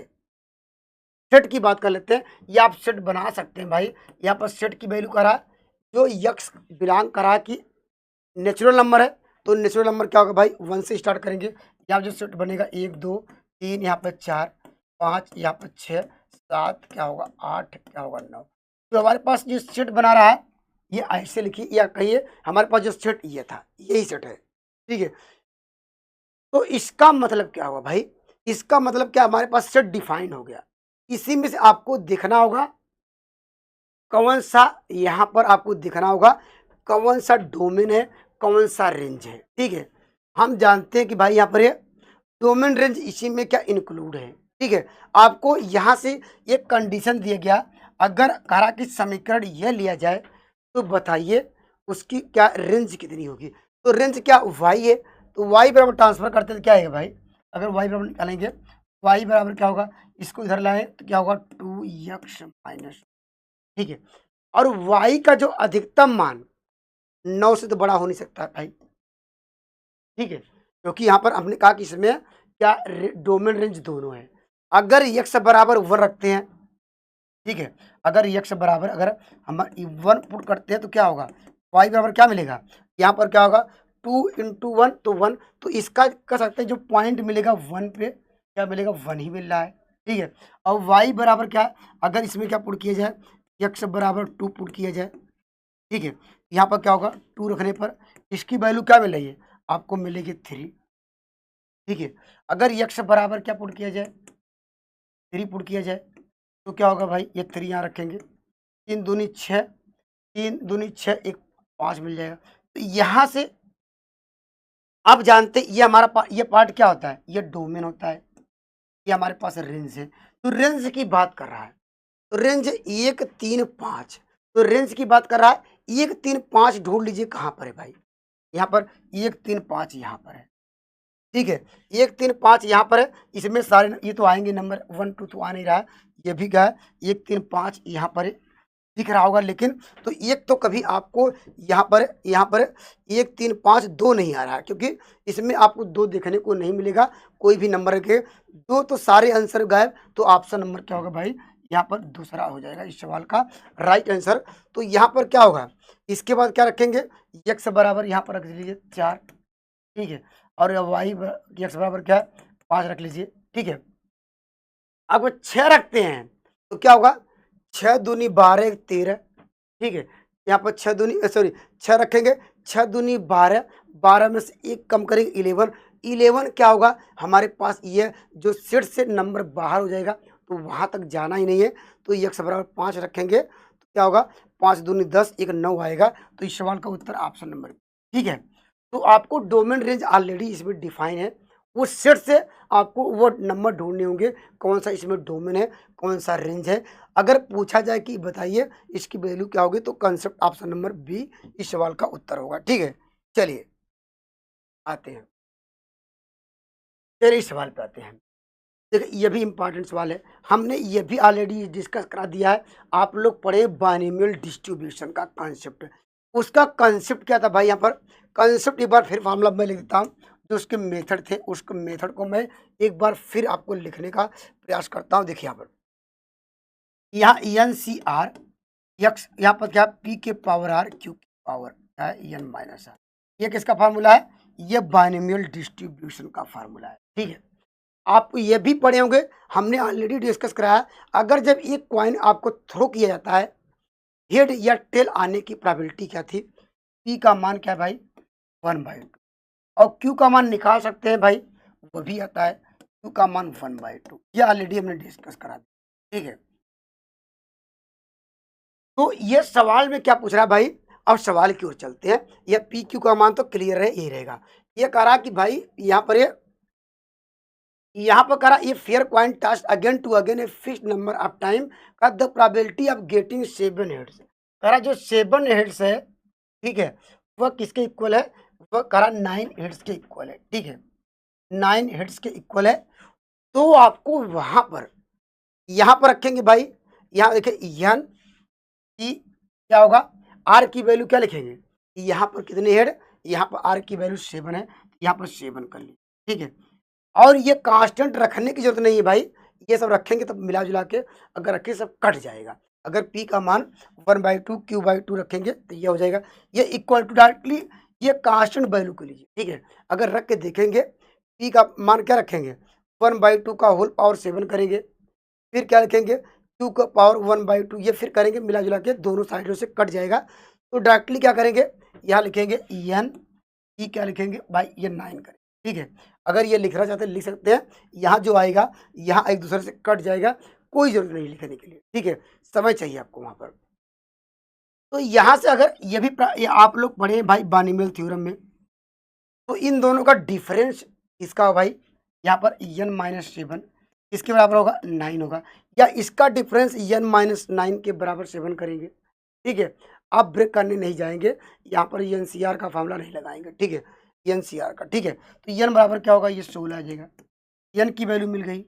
सेट की बात कर लेते हैं, ये आप सेट बना सकते हैं भाई। यहाँ पर सेट की वैल्यू करा, जो यक्स बिलोंग करा कि नेचुरल नंबर है, तो नेचुरल नंबर क्या होगा भाई, 1 से स्टार्ट करेंगे। यहाँ जो सेट बनेगा 1 2 3, यहाँ पर 4 5, यहाँ पर 6 7, क्या होगा 8, क्या होगा 9। तो हमारे पास जो सेट बना रहा है, ये ऐसे लिखिए, या कहिए हमारे पास जो सेट ये था, यही सेट है। ठीक है, तो इसका मतलब क्या हुआ भाई, इसका मतलब क्या, हमारे पास सेट डिफाइन हो गया। इसी में से आपको दिखना होगा कौन सा, यहाँ पर आपको दिखना होगा कौन सा डोमेन है, कौन सा रेंज है। ठीक है, हम जानते हैं कि भाई यहाँ पर ये डोमेन रेंज इसी में क्या इंक्लूड है। ठीक है, आपको यहाँ से एक कंडीशन दिया गया, अगर करा कि समीकरण यह लिया जाए तो बताइए उसकी क्या रेंज कितनी होगी। तो रेंज क्या y है, तो y बराबर ट्रांसफर करते हैं तो क्या आएगा भाई, अगर y बराबर निकालेंगे, y बराबर क्या होगा, इसको इधर लाएं तो क्या होगा 2x माइनस। ठीक है, और y का जो अधिकतम मान 9 से तो बड़ा हो नहीं सकता है भाई। ठीक है, क्योंकि यहाँ पर हमने कहा कि इसमें क्या डोमेन रेंज दोनों है। अगर x बराबर 1 रखते हैं, ठीक है, अगर x बराबर अगर हम 1 पुट करते हैं तो क्या होगा, y बराबर क्या मिलेगा, यहाँ पर क्या होगा 2 × 1 तो 1, तो इसका कर सकते हैं जो पॉइंट मिलेगा 1 पे क्या मिलेगा, 1 ही मिल रहा है। ठीक है, और y बराबर क्या, अगर इसमें क्या पुट किया जाए, x बराबर 2 पुट किया जाए। ठीक है, यहाँ पर क्या होगा 2 रखने पर इसकी वैल्यू क्या मिल रही है, आपको मिलेगी 3। ठीक है, अगर x बराबर क्या पुट किया जाए, 3 पुट किया जाए, तो क्या होगा भाई, ये 3 यहाँ रखेंगे, 3 दूनी 6, 3 दूनी 6, एक 5 मिल जाएगा। तो यहाँ से आप जानते ये हमारा ये पार्ट क्या होता है, ये डोमेन होता है, ये हमारे पास रेंज है। तो रेंज की बात कर रहा है, तो रेंज 1 3 5, तो रेंज की बात कर रहा है। 1 3 5 ढूंढ लीजिए कहाँ पर है भाई, यहाँ पर 1 3 5 यहाँ पर है, ठीक है। 1 3 5 यहाँ पर है, इसमें सारे ये तो आएंगे नंबर, 1 2 तो आ नहीं रहा है, ये भी क्या है 1 3 5 यहाँ पर है, दिख रहा होगा। लेकिन तो एक तो कभी आपको यहाँ पर 1 3 5 2 नहीं आ रहा है, क्योंकि इसमें आपको 2 देखने को नहीं मिलेगा कोई भी नंबर के, 2 तो सारे आंसर गायब। तो ऑप्शन नंबर क्या होगा भाई, यहाँ पर दूसरा हो जाएगा इस सवाल का राइट आंसर। तो यहाँ पर क्या होगा, इसके बाद क्या रखेंगे, x बराबर यहाँ पर रख लीजिए 4, ठीक है। और y x बराबर क्या है 5 रख लीजिए, ठीक है। अब 6 रखते हैं तो क्या होगा, 6 दूनी 12 13, ठीक है। यहाँ पर 6 दूनी 6 रखेंगे, 6 दूनी 12, 12 में से 1 कम करेंगे 11, 11 क्या होगा हमारे पास, ये जो सेट से नंबर बाहर हो जाएगा तो वहाँ तक जाना ही नहीं है। तो x बराबर 5 रखेंगे तो क्या होगा, 5 दूनी 10, 1 9 आएगा। तो इस सवाल का उत्तर ऑप्शन नंबर, ठीक है। तो आपको डोमेन रेंज ऑलरेडी इसमें डिफाइन है, उस सेट से आपको वो नंबर ढूंढने होंगे कौन सा इसमें डोमेन है, कौन सा रेंज है। अगर पूछा जाए कि बताइए इसकी वैल्यू क्या होगी, तो कंसेप्ट ऑप्शन नंबर बी इस सवाल का उत्तर होगा, ठीक है। चलिए आते हैं, चलिए इस सवाल पे आते हैं। देखिए ये भी इंपॉर्टेंट सवाल है, हमने ये भी ऑलरेडी डिस्कस करा दिया है। आप लोग पढ़े बाइनोमियल डिस्ट्रीब्यूशन का कॉन्सेप्ट, उसका कॉन्सेप्ट क्या था भाई, यहाँ पर कॉन्सेप्ट एक बार फिर फॉर्मूला मैं लिख देता हूँ। जो उसके मेथड थे, उसके मेथड को मैं एक बार फिर आपको लिखने का प्रयास करता हूँ। देखिए यहाँ पर, यहाँ एन सी आर यक्स, यहाँ पर क्या पी के पावर आर क्यू की पावर क्या है एन माइनस आर, ये किसका फार्मूला है, ये बाइनोमियल डिस्ट्रीब्यूशन का फार्मूला है, ठीक है। आप ये भी पढ़े होंगे, हमने ऑलरेडी डिस्कस कराया। अगर जब एक कॉइन आपको थ्रो किया जाता है, हेड या टेल आने की प्रोबेबिलिटी क्या थी, पी का मान क्या है भाई 1/2, और क्यू का मान निकाल सकते हैं भाई, वो भी आता है क्यू का मान 1/2, ये ऑलरेडी हमने डिस्कस करा दिया, ठीक है। तो ये सवाल में क्या पूछ रहा है भाई, अब सवाल की ओर चलते हैं। ये पी क्यू का मान तो क्लियर है, यही रहेगा। ये कह रहा कि भाई यहाँ पर करा ये fair coin tossed again to again a fixed number of time का the probability of getting 7 heads, करा जो 7 हेड्स है, ठीक है, वह किसके इक्वल है, वह करा 9 हेड्स के इक्वल है, ठीक है, 9 हेड्स के इक्वल है। तो आपको वहां पर यहाँ पर रखेंगे भाई, यहाँ देखिए एन की क्या होगा, आर की वैल्यू क्या लिखेंगे, यहाँ पर कितने हेड, यहाँ पर आर की वैल्यू 7 है, यहाँ पर 7 कर ली, ठीक है। और ये कांस्टेंट रखने की जरूरत नहीं है भाई, ये सब रखेंगे तब मिला जुला के अगर रखे सब कट जाएगा। अगर p का मान 1/2 q/2 रखेंगे तो ये हो जाएगा, ये इक्वल टू डायरेक्टली ये कांस्टेंट वैल्यू को लीजिए, ठीक है। अगर रख के देखेंगे p का मान क्या रखेंगे 1/2 का होल पावर 7 करेंगे, फिर क्या रखेंगे q का पावर 1/2, ये फिर करेंगे मिला जुला के दोनों साइडों से कट जाएगा। तो डायरेक्टली क्या करेंगे, यहाँ लिखेंगे एन ई, क्या लिखेंगे भाई ये 9 करेंगे, ठीक है। अगर ये लिखना चाहते हैं लिख सकते हैं, यहाँ जो आएगा यहाँ एक दूसरे से कट जाएगा, कोई जरूरत नहीं लिखने के लिए, ठीक है, समय चाहिए आपको वहां पर। तो यहाँ से अगर ये भी ये आप लोग पढ़े भाई बाइनोमियल थ्योरम में, तो इन दोनों का डिफरेंस इसका भाई यहाँ पर n-7 इसके बराबर होगा 9 होगा, या इसका डिफरेंस n-9 के बराबर 7 करेंगे, ठीक है। आप ब्रेक करने नहीं जाएंगे, यहाँ पर एनसीआर का फार्मूला नहीं लगाएंगे, ठीक है, एनसीआर का, ठीक है। तो n बराबर क्या होगा, ये 16 आ जाएगा, n की वैल्यू मिल गई,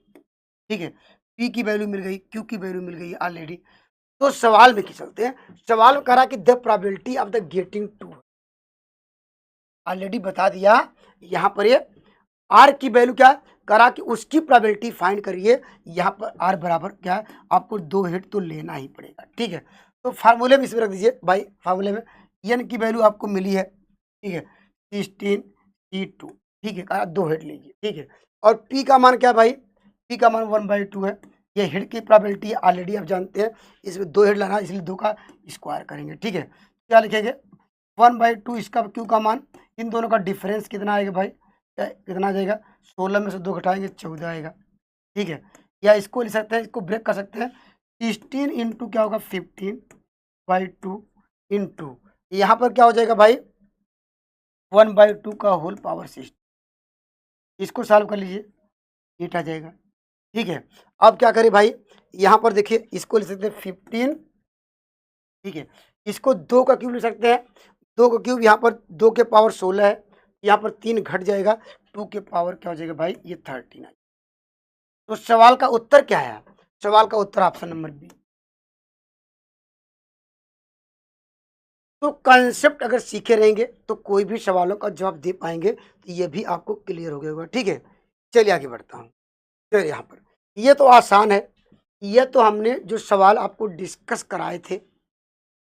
ठीक है, p की वैल्यू मिल गई, q की वैल्यू मिल गई ऑलरेडी। तो सवाल में चलते हैं, सवाल में करा कि the probability of the getting two, already बता दिया। यहाँ पर ये आर की वैल्यू क्या करा कि उसकी प्रोबेबिलिटी फाइंड करिए, यहाँ पर आर बराबर क्या है, आपको 2 हिट तो लेना ही पड़ेगा, ठीक है। तो फार्मूले में इसमें रख दीजिए भाई, फार्मूले में एन की वैल्यू आपको मिली है, ठीक है 16 C2, ठीक है, कहा 2 हिट लीजिए, ठीक है। और पी का मान क्या है भाई, पी का मान 1/2 है, ये हिट की प्रोबेबिलिटी ऑलरेडी आप जानते हैं, इसमें 2 हिट लाना इसलिए 2 का स्क्वायर करेंगे, ठीक है। क्या लिखेंगे 1/2, इसका क्यू का मान, इन दोनों का डिफरेंस कितना आएगा भाई, कितना आ जाएगा 16 में से 2 घटाएंगे 14 आएगा, ठीक है। या इसको लिख सकते हैं, इसको ब्रेक कर सकते हैं, 16 इंटू क्या होगा 15/2 इंटू यहाँ पर क्या हो जाएगा भाई 1/2 का होल पावर सिस्टम। इसको सॉल्व कर लीजिए, 8 आ जाएगा। ठीक है, अब क्या करें भाई, यहाँ पर देखिए इसको लिख सकते हैं 15। ठीक है, इसको 2 का क्यूब लिख सकते हैं, 2 का क्यूब यहाँ पर 2 के पावर 16 है, यहाँ पर 3 घट जाएगा, 2 के पावर क्या हो जाएगा भाई, ये 13 है। तो सवाल का उत्तर क्या है? सवाल का उत्तर ऑप्शन नंबर बी। तो कंसेप्ट अगर सीखे रहेंगे तो कोई भी सवालों का जवाब दे पाएंगे, तो ये भी आपको क्लियर हो गया होगा। ठीक है, चलिए आगे बढ़ता हूँ। फिर यहाँ पर ये तो आसान है, ये तो हमने जो सवाल आपको डिस्कस कराए थे,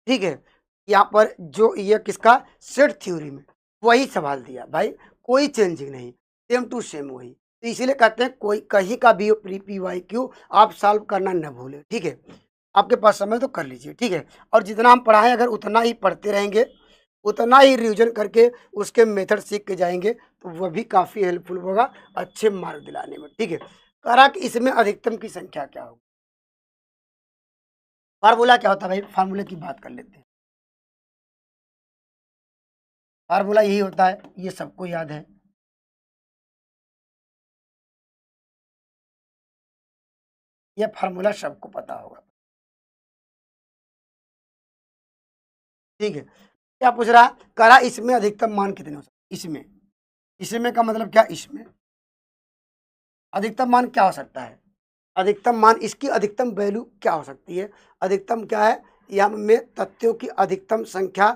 ठीक है, यहाँ पर जो ये किसका सेट थ्योरी में वही सवाल दिया भाई, कोई चेंजिंग नहीं, सेम टू सेम वही। तो इसीलिए कहते हैं कोई कहीं का भी प्री PYQ आप सॉल्व करना न भूलें। ठीक है, आपके पास समय तो कर लीजिए। ठीक है, और जितना हम पढ़ाएं अगर उतना ही पढ़ते रहेंगे, उतना ही रिवीजन करके उसके मेथड सीख के जाएंगे, तो वह भी काफ़ी हेल्पफुल होगा अच्छे मार्क दिलाने में। ठीक है, करा कि इसमें अधिकतम की संख्या क्या होगी, फार्मूला क्या होता है भाई, फार्मूले की बात कर लेते हैं। फार्मूला यही होता है, ये सबको याद है। ये फार्मूला सबको पता होगा। ठीक है, क्या पूछ रहा है, करा इसमें अधिकतम मान कितने हो सकते, इसमें, इसमें का मतलब क्या, इसमें अधिकतम मान क्या हो सकता है, अधिकतम मान इसकी अधिकतम वैल्यू क्या हो सकती है, अधिकतम क्या है, यहाँ में तथ्यों की अधिकतम संख्या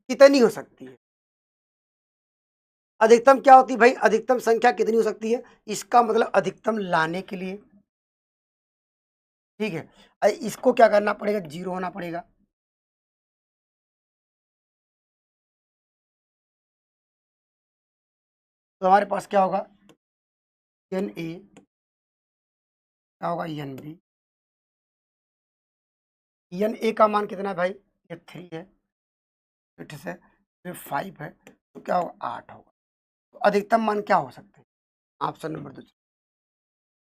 कितनी हो सकती है, अधिकतम क्या होती है भाई, अधिकतम संख्या कितनी हो सकती है, इसका मतलब अधिकतम लाने के लिए, ठीक है, इसको क्या करना पड़ेगा, 0 होना पड़ेगा। तो हमारे पास क्या होगा, एन ए, क्या होगा, एन बी, एन ए का मान कितना है भाई, ये 3 है, फिर से ये 5 है, तो क्या होगा, 8 होगा। तो अधिकतम मान क्या हो सकते हैं, ऑप्शन नंबर 2,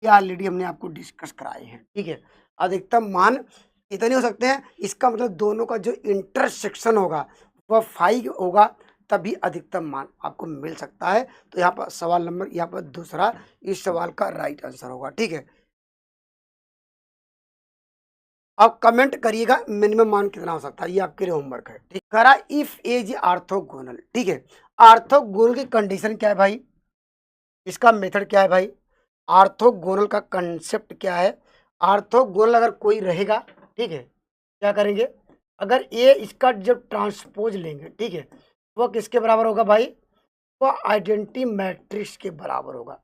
ये ऑलरेडी हमने आपको डिस्कस कराए हैं। ठीक है, अधिकतम मान कितने हो सकते हैं, इसका मतलब दोनों का जो इंटरसेक्शन होगा वह 5 होगा, तभी अधिकतम मान आपको मिल सकता है। तो यहाँ पर सवाल नंबर, यहाँ पर दूसरा इस सवाल का राइट आंसर होगा। ठीक है, आप कमेंट करिएगा मिनिमम मान कितना हो सकता है, ये आपके लिए होमवर्क है। ठीक, करा इफ एज आर्थोगोनल। ठीक है, आर्थोगोनल की कंडीशन क्या है भाई, इसका मेथड क्या है भाई, आर्थोगोनल का कंसेप्ट क्या है, आर्थोगोनल अगर कोई रहेगा, ठीक है, क्या करेंगे, अगर ए इसका जब ट्रांसपोज लेंगे, ठीक है, वो किसके बराबर होगा भाई, वो आइडेंटिटी मैट्रिक्स के बराबर होगा।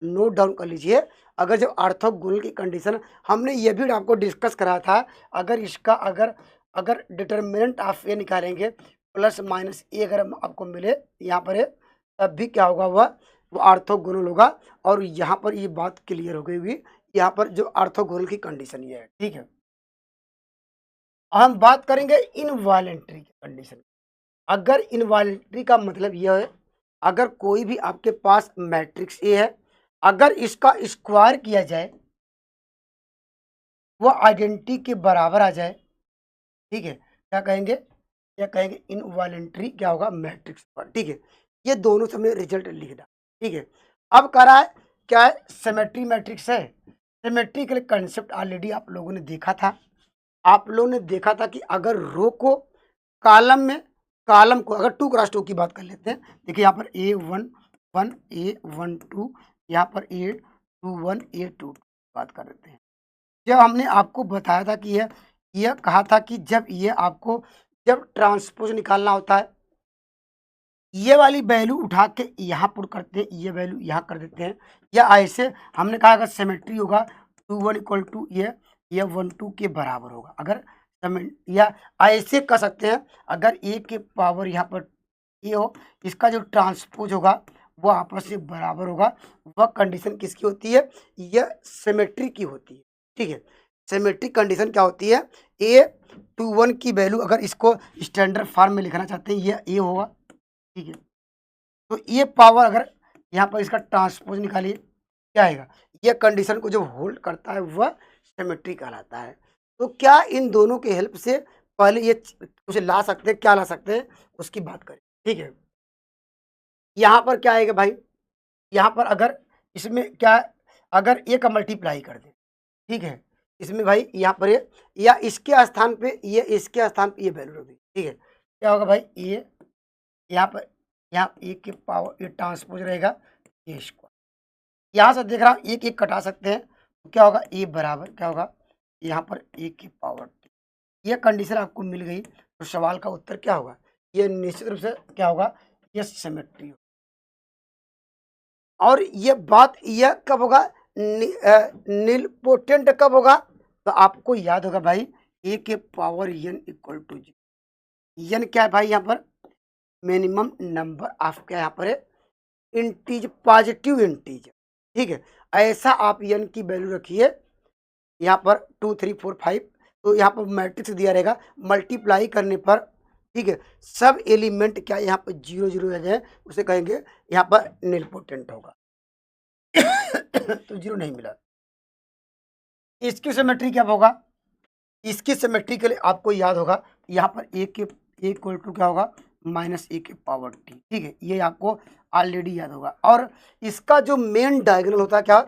नोट डाउन कर लीजिए, अगर जब आर्थोगोनल की कंडीशन, हमने ये भी आपको डिस्कस करा था, अगर इसका अगर अगर डिटर्मिनेंट ऑफ ए निकालेंगे प्लस माइनस ए अगर आपको मिले यहाँ पर है, तब भी क्या होगा, वो आर्थोगोनल होगा। और यहाँ पर ये बात क्लियर हो गई हुई, यहाँ पर जो आर्थोगोनल की कंडीशन ये है। ठीक है, हम बात करेंगे इनवॉलेंट्री की कंडीशन। अगर इनवॉलेंट्री का मतलब यह है, अगर कोई भी आपके पास मैट्रिक्स ए है, अगर इसका स्क्वायर किया जाए वो आइडेंटिटी के बराबर आ जाए, ठीक है, क्या कहेंगे, क्या कहेंगे, इनवॉलेंट्री क्या होगा, मैट्रिक्स पर। ठीक है, ये दोनों से हमने रिजल्ट लिख दिया। ठीक है, अब कह रहा है क्या है, सिमेट्री मैट्रिक्स है। सिमेट्री के लिए कंसेप्ट ऑलरेडी आप लोगों ने देखा था, आप लोगों ने देखा था कि अगर रो को कॉलम में, कॉलम को अगर 2x2 की बात कर लेते हैं, देखिए यहाँ पर A11 A12, यहाँ पर A21 A22 बात कर लेते हैं। जब हमने आपको बताया था कि यह कहा था कि जब ये आपको जब ट्रांसपोज निकालना होता है, ये वाली वैल्यू उठा के यहाँ पुट करते हैं, ये वैल्यू यहाँ कर देते हैं, या ऐसे हमने कहा अगर सिमेट्री होगा 2 1 इक्वल टू ये 1 2 के बराबर होगा, अगर या ऐसे कर सकते हैं, अगर ए के पावर यहाँ पर ए हो, इसका जो ट्रांसपोज होगा वो आपस में बराबर होगा, वह कंडीशन किसकी होती है, यह सिमेट्री की होती है। ठीक है, सिमेट्रिक कंडीशन क्या होती है, A21 की वैल्यू अगर इसको स्टैंडर्ड फॉर्म में लिखना चाहते हैं, ये ए होगा। ठीक है, तो ये पावर अगर यहाँ पर इसका ट्रांसपोज निकालिए, क्या आएगा, ये कंडीशन को जो होल्ड करता है वह सिमेट्री कहलाता है। तो क्या इन दोनों के हेल्प से पहले ये कुछ ला सकते हैं, क्या ला सकते हैं उसकी बात करें। ठीक है, यहाँ पर क्या आएगा भाई, यहाँ पर अगर इसमें क्या, अगर ए का मल्टीप्लाई कर दें, ठीक है, इसमें भाई यहाँ पर ये, या इसके स्थान पे ये, इसके स्थान पे ये वैल्यू रख दी, ठीक है, क्या होगा भाई, ये यहाँ पर, यहाँ ए के पावर ये ट्रांसपोज रहेगा ए स्क्वायर, यहाँ से देख रहा हूँ एक एक कटा सकते हैं, तो क्या होगा, ए बराबर क्या होगा, यहाँ पर ए की पावर टी, ये कंडीशन आपको मिल गई, तो सवाल का उत्तर क्या होगा, ये निश्चित रूप से क्या होगा, ये सिमेट्री। और ये बात यह कब होगा, नीलपोटेंट कब होगा, तो आपको याद होगा भाई, ए के power n equal to g, n क्या है भाई, यहाँ पर मिनिमम नंबर ऑफ क्या, यहाँ पर इंटीज, पॉजिटिव इंटीज, ठीक है, ऐसा आप एन की वैल्यू रखिए, यहाँ पर 2 3 4 5, तो यहाँ पर मैट्रिक्स दिया रहेगा, मल्टीप्लाई करने पर, ठीक है, सब एलिमेंट क्या यहाँ पर 0 0 आ जाए, उसे कहेंगे यहाँ पर नीलपोटेंट होगा। तो 0 नहीं मिला। इसकी सिमेट्री क्या होगा, इसकी सिमेट्री के लिए आपको याद होगा, यहाँ पर ए के इक्वल टू क्या होगा, माइनस ए के पावर टी, ठीक है, ये आपको ऑलरेडी याद होगा। और इसका जो मेन डायगोनल होता है क्या,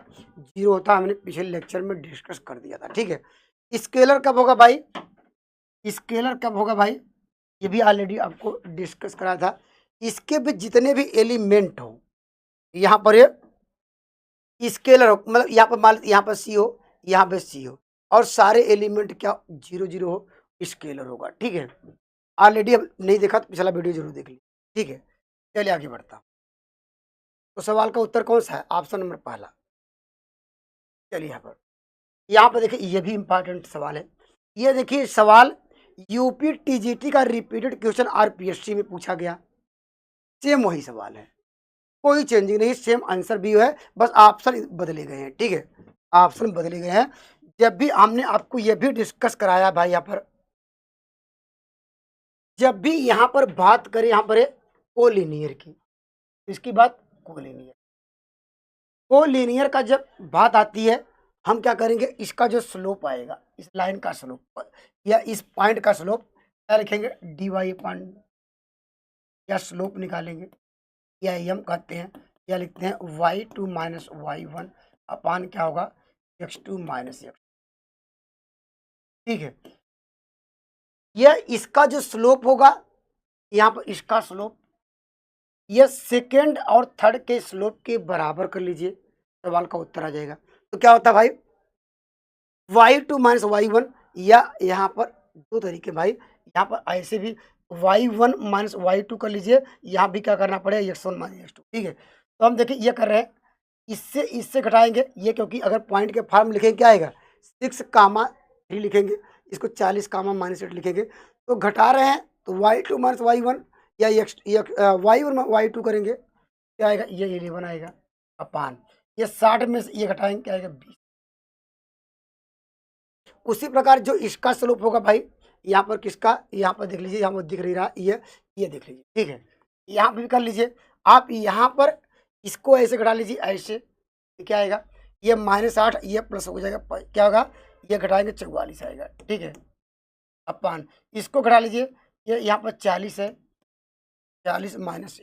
0 होता है, हमने पिछले लेक्चर में डिस्कस कर दिया था, ठीक है। स्केलर कब होगा भाई, स्केलर कब होगा भाई, ये भी ऑलरेडी आपको डिस्कस कराया था। इसके भी जितने भी एलिमेंट हो, यहाँ पर ये स्केलर हो, मतलब यहाँ पर मान, यहाँ पर सी हो, यहाँ पे सी हो, और सारे एलिमेंट क्या 0 0 हो, स्केलर होगा, ठीक है। ऑलरेडी अब नहीं देखा तो पिछला वीडियो जरूर देख ली, ठीक है। चलिए आगे बढ़ता हूं। तो सवाल का उत्तर कौन सा है, ऑप्शन नंबर पहला। चलिए यहाँ पर देखिए, ये भी इंपॉर्टेंट सवाल है। ये देखिए सवाल यूपी टीजीटी का रिपीटेड क्वेश्चन आरपीएससी में पूछा गया, सेम वही सवाल है, कोई चेंजिंग नहीं, सेम आंसर भी है, बस ऑप्शन बदले गए हैं, ठीक है, ऑप्शन बदले गए हैं। जब भी हमने आपको यह भी डिस्कस कराया भाई, यहाँ पर जब भी यहाँ पर बात करें, यहाँ पर कोलिनियर की, इसकी बात कोलिनियर, कोलिनियर का जब बात आती है, हम क्या करेंगे, इसका जो स्लोप आएगा, इस लाइन का स्लोप या इस पॉइंट का स्लोप क्या लिखेंगे, डी वाई अपॉन, या स्लोप निकालेंगे, या एम कहते हैं, या लिखते हैं y2 माइनस y1 अपान क्या होगा, x2 माइनस x, ठीक है। यह इसका जो स्लोप होगा, यहाँ पर इसका स्लोप, यह सेकेंड और थर्ड के स्लोप के बराबर कर लीजिए, सवाल का उत्तर आ जाएगा। तो क्या होता है भाई, y2 माइनस y1, या यहाँ पर दो तरीके भाई, यहाँ पर ऐसे भी y1 माइनस y2 कर लीजिए, यहाँ भी क्या करना पड़ेगा, x1 माइनस x2, ठीक है। तो हम देखिए ये कर रहे हैं, इससे इससे घटाएंगे ये, क्योंकि अगर पॉइंट के फॉर्म लिखेंगे क्या आएगा, 6,3 लिखेंगे, इसको 40,-8 लिखेंगे, तो घटा रहे हैं, तो y2 माइनस y1 या y1 y2 करेंगे, क्या आएगा, ये 11 आएगा अपान, ये 60 में से ये घटाएंगे, क्या आएगा 20। उसी प्रकार जो इसका स्लोप होगा भाई, यहाँ पर किसका, यहाँ पर देख लीजिए, यहाँ पर दिख रहा ये देख लीजिए, ठीक है, यहाँ भी कर लीजिए आप, यहाँ पर इसको ऐसे घटा लीजिए, ऐसे, क्या आएगा, ये -8, ये प्लस हो जाएगा, क्या होगा, ये घटाएंगे 44 आएगा, ठीक है, अपान इसको घटा लीजिए, ये यहाँ पर 40 है, 40 माइनस,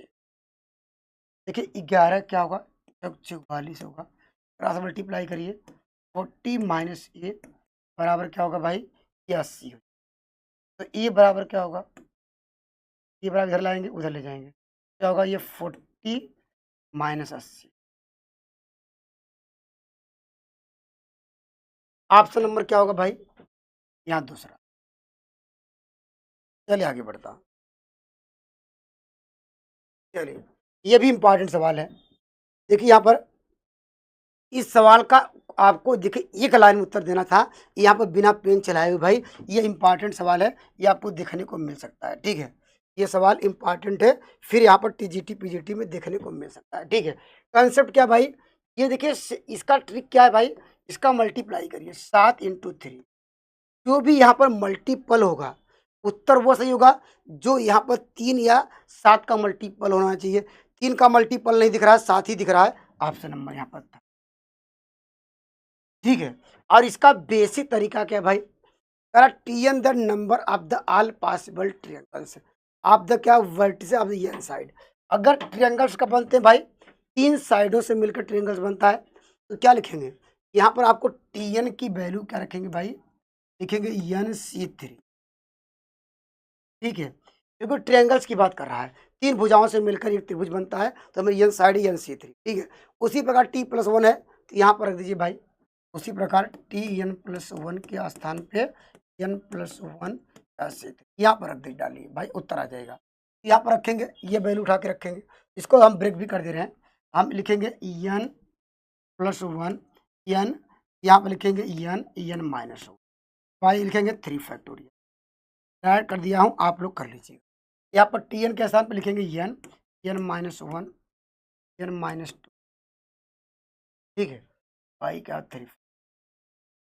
देखिए 11 क्या होगा, जब 44 होगा, क्रॉस मल्टीप्लाई करिए, 40 माइनस ए बराबर क्या होगा भाई, ये 80 हो, तो ए बराबर क्या होगा, ये बराबर इधर लाएंगे, उधर ले जाएंगे, क्या होगा, ये 40 माइनस 80, ऑप्शन नंबर क्या होगा भाई, यहाँ दूसरा। चलिए आगे बढ़ता हूँ। चलिए ये भी इंपॉर्टेंट सवाल है, देखिए यहाँ पर इस सवाल का आपको देखिए एक लाइन में उत्तर देना था, यहाँ पर बिना पेन चलाए हुए भाई, ये इंपॉर्टेंट सवाल है, ये आपको देखने को मिल सकता है, ठीक है, ये सवाल इंपॉर्टेंट है, फिर यहाँ पर टीजीटी पीजीटी में देखने को मिल सकता है, ठीक है। कंसेप्ट क्या भाई, ये देखिए इसका ट्रिक क्या है भाई, इसका मल्टीप्लाई करिए 7 × 3, जो भी यहाँ पर मल्टीपल होगा, उत्तर वो सही होगा जो यहाँ पर 3 या 7 का मल्टीपल होना चाहिए, 3 का मल्टीपल नहीं दिख रहा है, 7 ही दिख रहा है, ऑप्शन नंबर यहाँ पर था, ठीक है। और इसका बेसिक तरीका क्या है भाई, T N the number of the all possible triangles of the क्या vertices of the N side, अगर ट्रायंगल्स का बनते हैं भाई, 3 साइडों से मिलकर ट्रायंगल्स बनता है, तो क्या लिखेंगे? यहाँ पर आपको Tn की वैल्यू क्या रखेंगे भाई? लिखेंगे NC3, ठीक है? क्योंकि ट्रायंगल्स की बात कर रहा है, 3 भुजाओं से मिलकर एक त्रिभुज बनता है, तो हमें n साइड NC3, ठीक है? उसी प्रकार T+1 है, तो यहाँ पर रख दीजिए भाई। उसी प्रकार Tn+1 के स्थान पे n+1 NC3 यहाँ पर रख दीजिए, डालिए भाई, उत्तर आ जाएगा। यहाँ पर रखेंगे, ये वैल्यू उठा के रखेंगे, इसको हम ब्रेक भी कर दे रहे हैं। हम लिखेंगे n+1 n, यहाँ पर लिखेंगे n-1, y लिखेंगे 3 फैक्टोरियल। ऐड कर दिया हूँ, आप लोग कर लीजिए। यहाँ पर Tn के स्थान पर लिखेंगे n-1 n-2, ठीक है? y क्या 3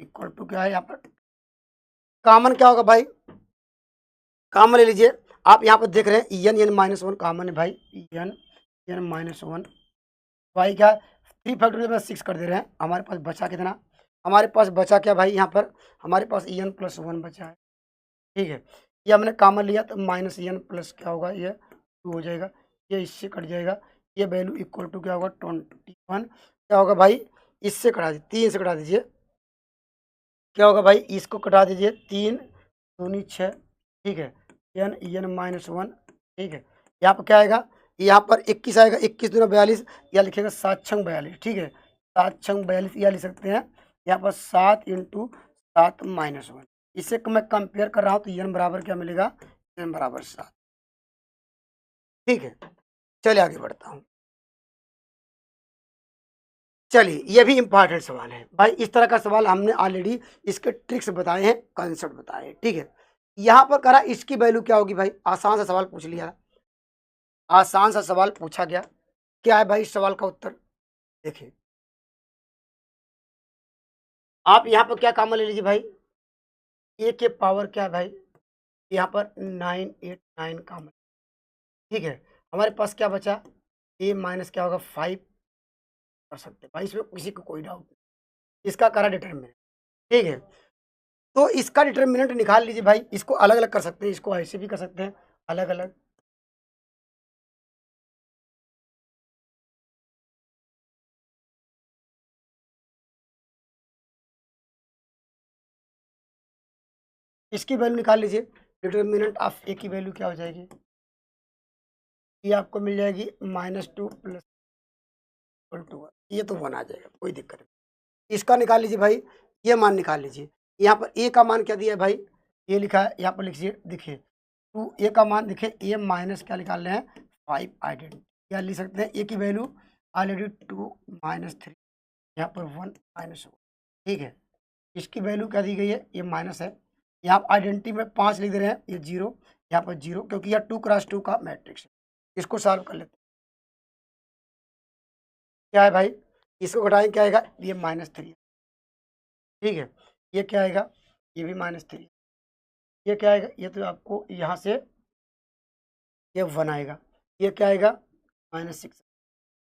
इक्वल टू क्या है यहाँ पर? कॉमन क्या होगा भाई? कॉमन ले लीजिए। आप यहाँ पर देख रहे हैं n-1 कॉमन है भाई, n-1, y क्या 3 फैक्टोरियल में 6 कर दे रहे हैं। हमारे पास बचा कितना? हमारे पास बचा क्या भाई? यहाँ पर हमारे पास n+1 बचा है, ठीक है? ये हमने कॉमन लिया तो -n प्लस क्या होगा, ये 2 हो जाएगा, ये इससे कट जाएगा, ये वैल्यू इक्वल टू क्या होगा 21, क्या होगा भाई? इससे कटा दीजिए, 3 से कटा दीजिए, क्या होगा भाई? इसको कटा दीजिए, 3 दूनी 6, ठीक है? n-1, ठीक है? यहाँ पर क्या आएगा? यहाँ पर 21 आएगा, 21 दूना 42, या लिखेगा 7 छंग 42, ठीक है? 7 छंग 42 या लिख सकते हैं। यहाँ पर 7 × 7 -1, इससे मैं कंपेयर कर रहा हूँ, तो n बराबर क्या मिलेगा? n बराबर 7, ठीक है? चलिए आगे बढ़ता हूँ। चलिए, ये भी इम्पॉर्टेंट सवाल है भाई। इस तरह का सवाल हमने ऑलरेडी इसके ट्रिक्स बताए हैं, कॉन्सेप्ट बताए हैं, ठीक है? यहाँ पर करा इसकी वैल्यू क्या होगी भाई? आसान सा सवाल पूछ लिया, आसान सा सवाल पूछा गया। क्या है भाई इस सवाल का उत्तर? देखिए, आप यहाँ पर क्या कॉमन ले लीजिए भाई? a के पावर क्या है भाई? यहाँ पर 989 कॉमन, ठीक है? हमारे पास क्या बचा? a माइनस क्या होगा 5 कर सकते हैं भाई, इसमें किसी को कोई डाउट नहीं। इसका करा डिटरमिनेंट, ठीक है? तो इसका डिटरमिनेंट निकाल लीजिए भाई। इसको अलग अलग कर सकते हैं, इसको ऐसे भी कर सकते हैं, अलग अलग। इसकी वैल्यू निकाल लीजिए। डिटरमिनेंट ऑफ ए की वैल्यू क्या हो जाएगी? ये आपको मिल जाएगी -2 + = 1, ये तो 1 आ जाएगा, कोई दिक्कत नहीं। इसका निकाल लीजिए भाई, ये मान निकाल लीजिए। यहाँ पर ए का मान क्या दिया है भाई? ये लिखा है, यहाँ पर लिखिए, देखिए 2 ए का मान, देखिए ए माइनस क्या निकाल रहे हैं 5 आइडेंटिटी, या लिख सकते हैं ए की वैल्यू ऑलरेडी 2 -3, यहाँ पर 1 -1, ठीक है? इसकी वैल्यू क्या दी गई है? ये माइनस है। यहाँ पर आइडेंटिटी में 5 लिख दे रहे हैं, ये 0, यहाँ पर 0, क्योंकि यह 2 × 2 का मैट्रिक्स है। इसको सॉल्व कर लेते हैं। क्या है भाई? इसको घटाएं, क्या आएगा? ये -3, ठीक है? ये क्या आएगा? ये भी -3, ये क्या आएगा? ये तो आपको यहाँ से ये 1 आएगा, ये क्या आएगा? -6,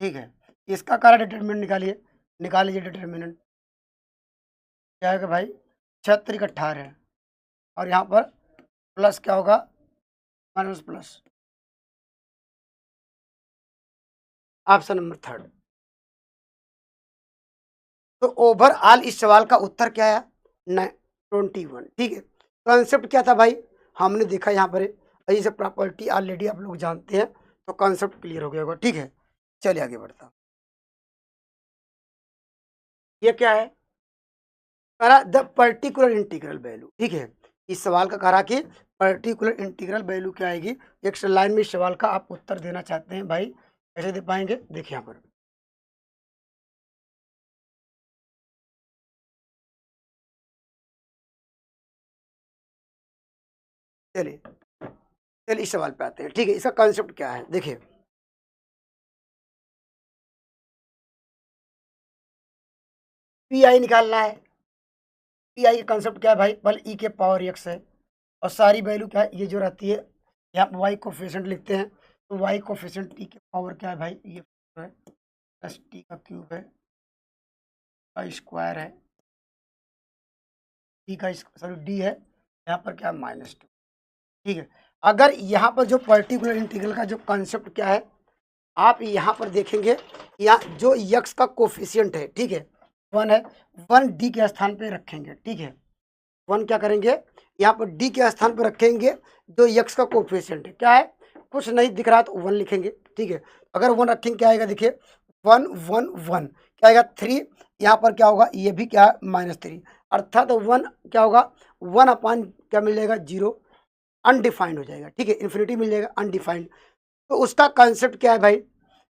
ठीक है? इसका कारण डिटरमिनेंट निकालिए, निकाल लीजिए डिटरमिनेंट। क्या आएगा भाई? 76 × 18, और यहाँ पर प्लस क्या होगा? Minus plus, option number 3। तो ओवरऑल इस सवाल का उत्तर क्या है? 21, ठीक है? कॉन्सेप्ट क्या था भाई? हमने देखा यहाँ पर जैसे प्रॉपर्टी ऑलरेडी आप लोग जानते हैं, तो कॉन्सेप्ट क्लियर हो गया होगा, ठीक है? चलिए आगे बढ़ता हूँ। ये क्या है? करा द पर्टिकुलर इंटीग्रल वैल्यू, ठीक है? इस सवाल का करा कि पर्टिकुलर इंटीग्रल वैल्यू क्या आएगी? एक लाइन में इस सवाल का आप उत्तर देना चाहते हैं भाई, कैसे दे पाएंगे? देखिए यहाँ पर, चलिए चलिए इस सवाल पे आते हैं, ठीक है? इसका कॉन्सेप्ट क्या है? देखिए, पी आई निकालना है। पी आई का कॉन्सेप्ट क्या है भाई? बल ई के पावर एक्स है, और सारी वैल्यू क्या है? ये जो रहती है, यहाँ पर वाई कोफिशिएंट लिखते हैं, तो वाई कोफिशिएंट टी के पावर क्या है भाई? ये है प्लस टी का क्यूब है, का स्क्वायर है, टी का सॉरी डी है, यहाँ पर क्या है? -2, ठीक है? अगर यहाँ पर जो पर्टिकुलर इंटीग्रल का जो कॉन्सेप्ट क्या है, आप यहाँ पर देखेंगे, यहाँ जो यक्स का कोफिशिएंट है, ठीक है, 1 है, 1 डी के स्थान पे रखेंगे, ठीक है। 1 क्या करेंगे, यहाँ पर डी के स्थान पर रखेंगे, जो यक्स का कोफिशिएंट है, क्या है, कुछ नहीं दिख रहा तो 1 लिखेंगे, ठीक है। अगर 1 रखेंगे क्या आएगा, देखिए 1 1 1 क्या आएगा 3, यहाँ पर क्या होगा, ये भी क्या -3, अर्थात 1 क्या होगा, 1 अपान क्या मिल जाएगा, 0, अनडिफाइंड हो जाएगा, ठीक है, इन्फिनिटी मिल जाएगा, अनडिफाइंड। तो उसका कॉन्सेप्ट क्या है भाई,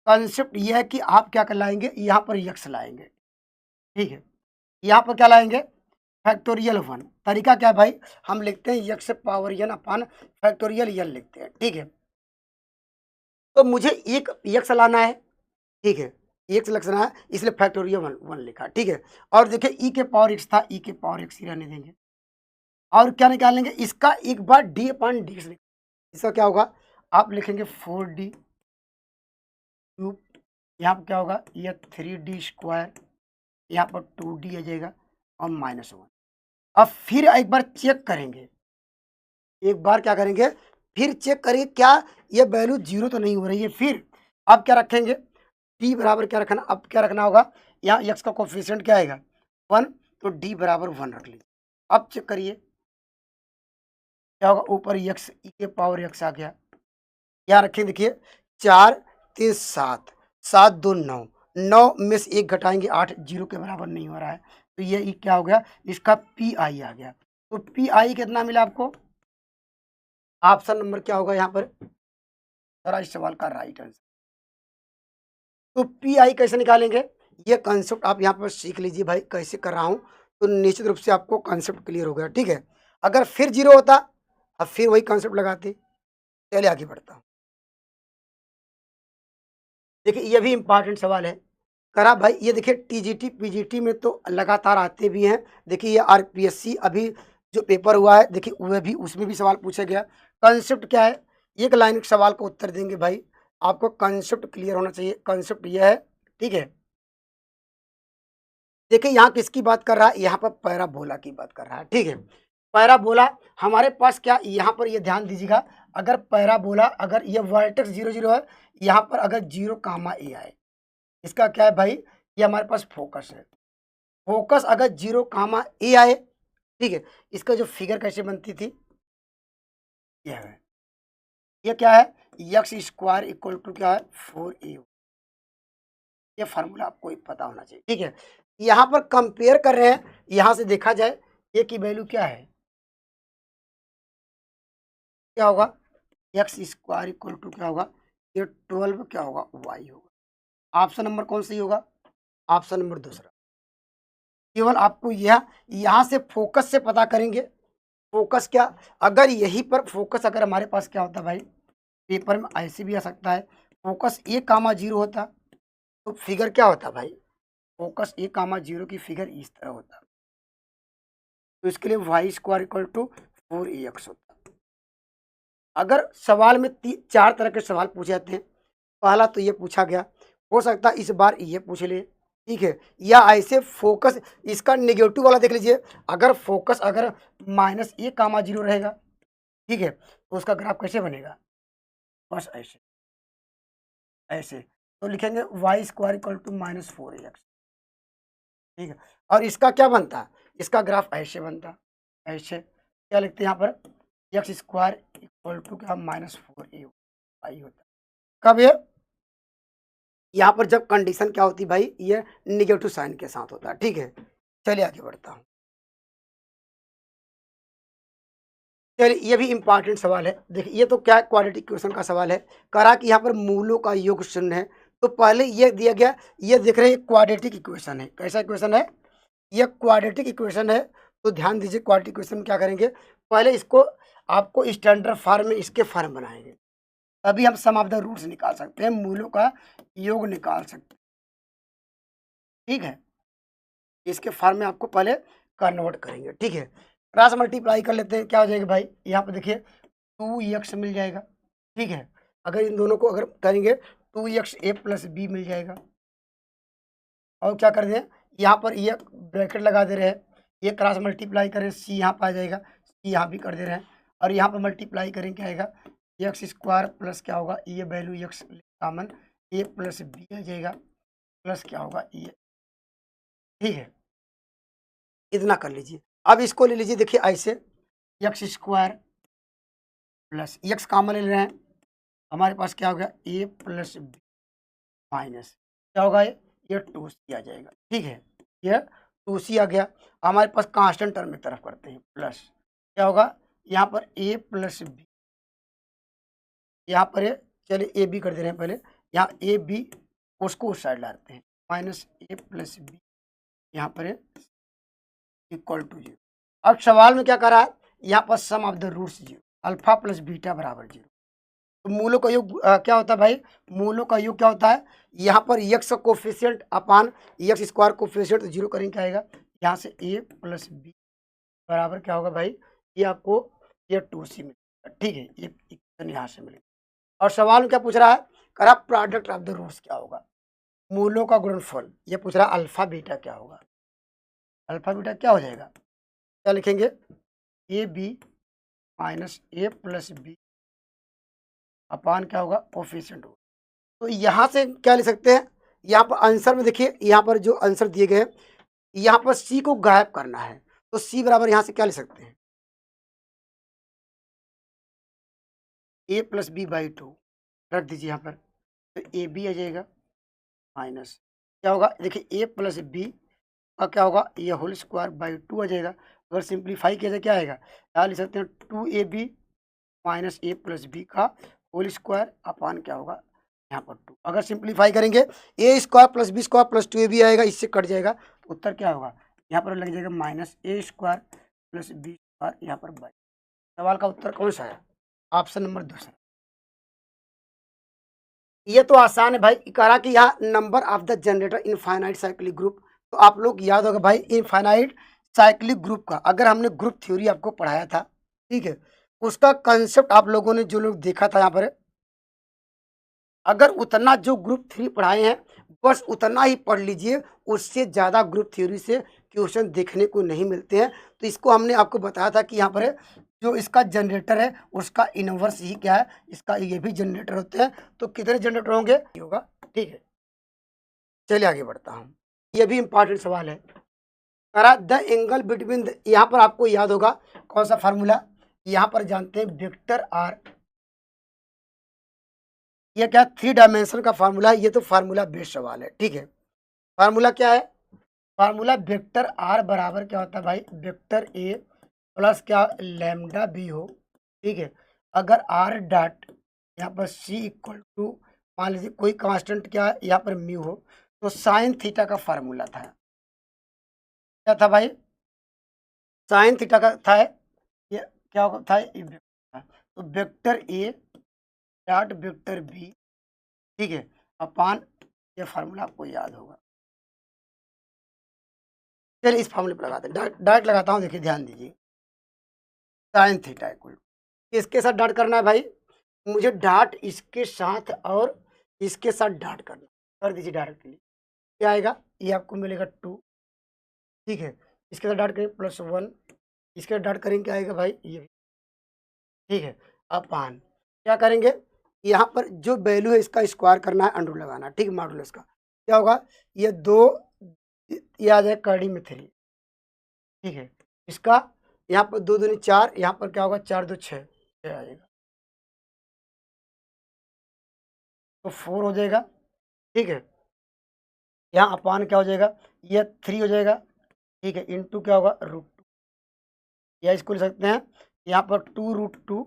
कॉन्सेप्ट ये है कि आप क्या कर लाएंगे, यहाँ पर यक्स लाएंगे, ठीक है, यहाँ पर क्या लाएंगे, फैक्टोरियल 1। तरीका क्या है भाई, हम लिखते हैं यक्स पावर n अपान फैक्टोरियल n लिखते हैं, ठीक है। तो मुझे एक यक्स लाना है, ठीक है, एक्स लाना है, इसलिए फैक्टोरियल 1 लिखा, ठीक है। और देखिए ई के पावर एक्स था, ई के पावर एक्स ही रहने देंगे, और क्या निकालेंगे, इसका एक बार डी अपान डी, इसका क्या होगा, आप लिखेंगे 4d क्यूब, यहाँ पर क्या होगा, ये 3d स्क्वायर, यहाँ पर 2d आ जाएगा और -1। अब फिर एक बार चेक करेंगे, एक बार क्या करेंगे, फिर चेक करेंगे क्या ये वैल्यू 0 तो नहीं हो रही है। फिर अब क्या रखेंगे, डी बराबर क्या रखना, अब क्या रखना होगा, यहाँ यक्स का कोफिशिएंट क्या आएगा 1, तो डी बराबर 1 रख लीजिए। अब चेक करिए क्या होगा, ऊपर यक्स ई के पावर यक्स आ गया, यहाँ रखें, देखिए 4 3 7, 7 2 9, 9 में से 1 घटाएंगे 8, 0 के बराबर नहीं हो रहा है, तो ये क्या हो गया, इसका पी आई आ गया। तो पी आई कितना मिला आपको, ऑप्शन नंबर क्या होगा यहाँ पर, सारा इस सवाल का राइट आंसर। तो पी आई कैसे निकालेंगे, ये कॉन्सेप्ट आप यहाँ पर सीख लीजिए भाई, कैसे कर रहा हूँ, तो निश्चित रूप से आपको कॉन्सेप्ट क्लियर हो गया, ठीक है। अगर फिर 0 होता, अब फिर वही कॉन्सेप्ट लगाते, चलिए आगे बढ़ता हूँ। देखिए ये भी इम्पॉर्टेंट सवाल है, करा भाई, ये देखिए टीजीटी पीजीटी में तो लगातार आते भी हैं। देखिए ये आरपीएससी अभी जो पेपर हुआ है, देखिए वह भी, उसमें भी सवाल पूछा गया। कॉन्सेप्ट क्या है, एक लाइन के सवाल का उत्तर देंगे भाई, आपको कॉन्सेप्ट क्लियर होना चाहिए। कॉन्सेप्ट यह है, ठीक है। देखिए यहाँ किसकी बात कर रहा है, यहाँ पर पैराबोला की बात कर रहा है, ठीक है। पैराबोला हमारे पास क्या, यहाँ पर ये ध्यान दीजिएगा, अगर पैराबोला, अगर ये वर्टेक्स 0 0 है, यहाँ पर अगर 0 कामा ए आए, इसका क्या है भाई, ये हमारे पास फोकस है। फोकस अगर 0 कामा ए आए, ठीक है, इसका जो फिगर कैसे बनती थी, ये है, ये क्या है, यक्स स्क्वायर इक्वल टू क्या है 4a, ये फार्मूला आपको पता होना चाहिए, ठीक है। यहाँ पर कंपेयर कर रहे हैं, यहाँ से देखा जाए ए की वैल्यू क्या है, क्या होगा, एक्स स्क्वायर इक्वल टू क्या होगा, ये 12 क्या होगा, वाई होगा। ऑप्शन नंबर कौन सी होगा, ऑप्शन नंबर दूसरा। केवल आपको यह यहाँ से फोकस से पता करेंगे, फोकस क्या, अगर यहीं पर फोकस अगर हमारे पास क्या होता भाई, पेपर में ऐसे भी आ सकता है, फोकस 1 कामा 0 होता, तो फिगर क्या होता भाई, फोकस 1 कामा 0 की फिगर इस तरह होता, तो इसके लिए Y square equal to 4ax होता। अगर सवाल में 4 तरह के सवाल पूछे जाते हैं, पहला तो ये पूछा गया, हो सकता है इस बार ये पूछ ले, ठीक है, या ऐसे फोकस, इसका नेगेटिव वाला देख लीजिए, अगर फोकस अगर -1 कामा 0 रहेगा, ठीक है, तो उसका ग्राफ कैसे बनेगा, बस ऐसे ऐसे, तो लिखेंगे Y square equal to -4ax, ठीक है। और इसका क्या बनता, इसका ग्राफ ऐसे बनता, ऐसे, क्या लिखते हैं यहाँ पर, एक्स स्क्वायर इक्वल टू क्या -4a होता, कब ये, यहाँ पर जब कंडीशन क्या होती भाई, ये निगेटिव साइन के साथ होता है, ठीक है। चलिए आगे बढ़ता हूँ, चलिए ये भी इंपॉर्टेंट सवाल है। देखिए ये तो क्या क्वाड्रेटिक इक्वेशन का सवाल है, करा कि यहाँ पर मूलों का योग शून्य है, तो पहले ये दिया गया, ये देख रहे हैं क्वाड्रेटिक इक्वेशन है, कैसा इक्वेशन है, ये क्वाड्रेटिक इक्वेशन है। तो ध्यान दीजिए, क्वाड्रेटिक इक्वेशन में क्या करेंगे, पहले इसको आपको स्टैंडर्ड फॉर्म में इसके फॉर्म बनाएंगे, तभी हम सम ऑफ द रूट्स निकाल सकते हैं, मूलों का योग निकाल सकते हैं, ठीक है। इसके फॉर्म में आपको पहले कन्वर्ट करेंगे, ठीक है। क्रॉस मल्टीप्लाई कर लेते हैं, क्या हो जाएगा भाई, यहाँ पर देखिए 2x मिल जाएगा, ठीक है। अगर इन दोनों को अगर करेंगे 2x a प्लस बी मिल जाएगा, और क्या कर दें, यहाँ पर ये ब्रैकेट लगा दे रहे हैं, ये क्रॉस मल्टीप्लाई करें, सी यहाँ पर आ जाएगा, सी यहाँ भी कर दे रहे हैं, और यहाँ पर मल्टीप्लाई करें क्या आएगा, एक्स स्क्वायर प्लस क्या होगा, ये वैल्यू एक्स कॉमन, ए प्लस बी आ जाएगा प्लस क्या होगा ये, ठीक है, इतना कर लीजिए। अब इसको ले लीजिए, देखिए ऐसे x square plus x common ले रहे हैं, हमारे पास क्या हो गया ए प्लस बी माइनस क्या होगा ये 2c आ जाएगा, ठीक है, ये 2c आ गया। हमारे पास कांस्टेंट टर्म एक तरफ करते हैं प्लस क्या होगा यहाँ पर ए प्लस बी, यहाँ पर चलिए ए बी कर दे रहे हैं पहले, यहाँ ए बी उसको उस साइड लाते हैं माइनस ए प्लस बी, यहाँ पर इक्वल टू 0। अब सवाल में क्या करा है, यहाँ पर sum of the roots 0, alpha plus beta बराबर 0। तो मूलों का योग क्या होता है भाई, मूलों का योग क्या होता है, यहाँ पर एक्स कोफिशिएंट अपान एक्स स्क्वायर कोफिशिएंट 0 करेंगे क्या आएगा, यहाँ से ए प्लस बी बराबर क्या होगा भाई, ये आपको ये 2c मिलेगा, ठीक है, ये इक्वेशन यहाँ से मिलेगा। और सवाल में क्या पूछ रहा है, करा प्रोडक्ट ऑफ द रूट्स क्या होगा, मूलों का गुणनफल, ये पूछ रहा है अल्फा बीटा क्या होगा, अल्फा बीटा क्या हो जाएगा, क्या लिखेंगे A B minus A plus B upon क्या होगा कोफिशिएंट होगा। तो यहाँ से क्या ले सकते हैं, यहाँ पर आंसर में देखिए, यहाँ पर जो आंसर दिए गए यहाँ पर सी को गायब करना है, तो सी बराबर यहाँ से क्या ले सकते हैं ए प्लस बी बाई 2 रख दीजिए यहाँ पर, तो ए बी आ जाएगा माइनस क्या होगा, देखिए ए प्लस बी का क्या होगा ये होल स्क्वायर बाई 2 आ जाएगा। अगर सिंप्लीफाई किया जाए क्या आएगा, यहाँ लिख सकते हैं 2ab minus A plus B का होल स्क्वायर अपान क्या होगा यहाँ पर 2। अगर सिंप्लीफाई करेंगे A square plus B square plus 2ab आएगा, इससे कट जाएगा, तो उत्तर क्या होगा यहाँ पर लग जाएगा माइनस ए स्क्वायर प्लस बी स्क्वायर यहाँ पर बाई। सवाल का उत्तर कौन सा है, ऑप्शन नंबर दूसरा। ये तो आसान है भाई, कह रहा कि यहाँ number of the generator infinite cyclic group, तो आप लोग याद होगा भाई इनफाइनाइट साइक्लिक ग्रुप का अगर हमने ग्रुप थ्योरी आपको पढ़ाया था, ठीक है, उसका कंसेप्ट आप लोगों ने जो लोग देखा था यहाँ पर, अगर उतना जो ग्रुप थ्री पढ़ाए हैं बस उतना ही पढ़ लीजिए, उससे ज़्यादा ग्रुप थ्योरी से क्वेश्चन देखने को नहीं मिलते हैं। तो इसको हमने आपको बताया था कि यहाँ पर जो इसका जनरेटर है उसका इनवर्स ही क्या है, इसका ये भी जनरेटर होते हैं, तो कितने जनरेटर होंगे ये होगा, ठीक है। चलिए आगे बढ़ता हूँ, ये भी इंपॉर्टेंट सवाल है, करा द एंगल बिटवीन, यहाँ पर आपको याद होगा कौन सा फार्मूला, यहाँ पर जानते हैं वेक्टर आर, ये क्या 3 डायमेंशन का फार्मूला है, ये तो फार्मूला बेस्ड सवाल है, ठीक है। फार्मूला क्या है, फार्मूला वेक्टर आर बराबर क्या होता है भाई, वेक्टर ए प्लस क्या लैम्डा बी हो, ठीक है। अगर आर डॉट यहाँ पर सी इक्वल टू मान लीजिए कोई कांस्टेंट क्या यहाँ पर म्यू हो, तो साइन थीटा का फार्मूला था, क्या था भाई, साइन थीटा का था, ये क्या था ये वेक्टर, तो vector a dot vector b, ठीक है, अपान ये फार्मूला आपको याद होगा। चलिए इस फार्मूले पर लगाते हैं, डाट लगाता हूँ, देखिए ध्यान दीजिए, साइन थीटा इक्वल किसके साथ डॉट करना है भाई, मुझे डॉट इसके साथ और इसके साथ डॉट करना, कर दीजिए डायरेक्टली, क्या आएगा ये आपको मिलेगा 2, ठीक है, इसके साथ डॉट करेंगे +1, इसके साथ डॉट करेंगे क्या आएगा भाई ये, ठीक है, अपान क्या करेंगे यहाँ पर जो वैल्यू है इसका स्क्वायर करना है, अंडर लगाना, ठीक, मॉडुलस का क्या होगा ये 2, ये आ जाएगा कड़ी में 3, ठीक है, इसका यहाँ पर 2 दूनी 4, यहाँ पर क्या होगा 4 2 6 आ जाएगा, तो 4 हो जाएगा, ठीक है, यहाँ अपान क्या हो जाएगा ये 3 हो जाएगा, ठीक है, इंटू क्या होगा √2, या इसको लिख सकते हैं यहाँ पर 2√2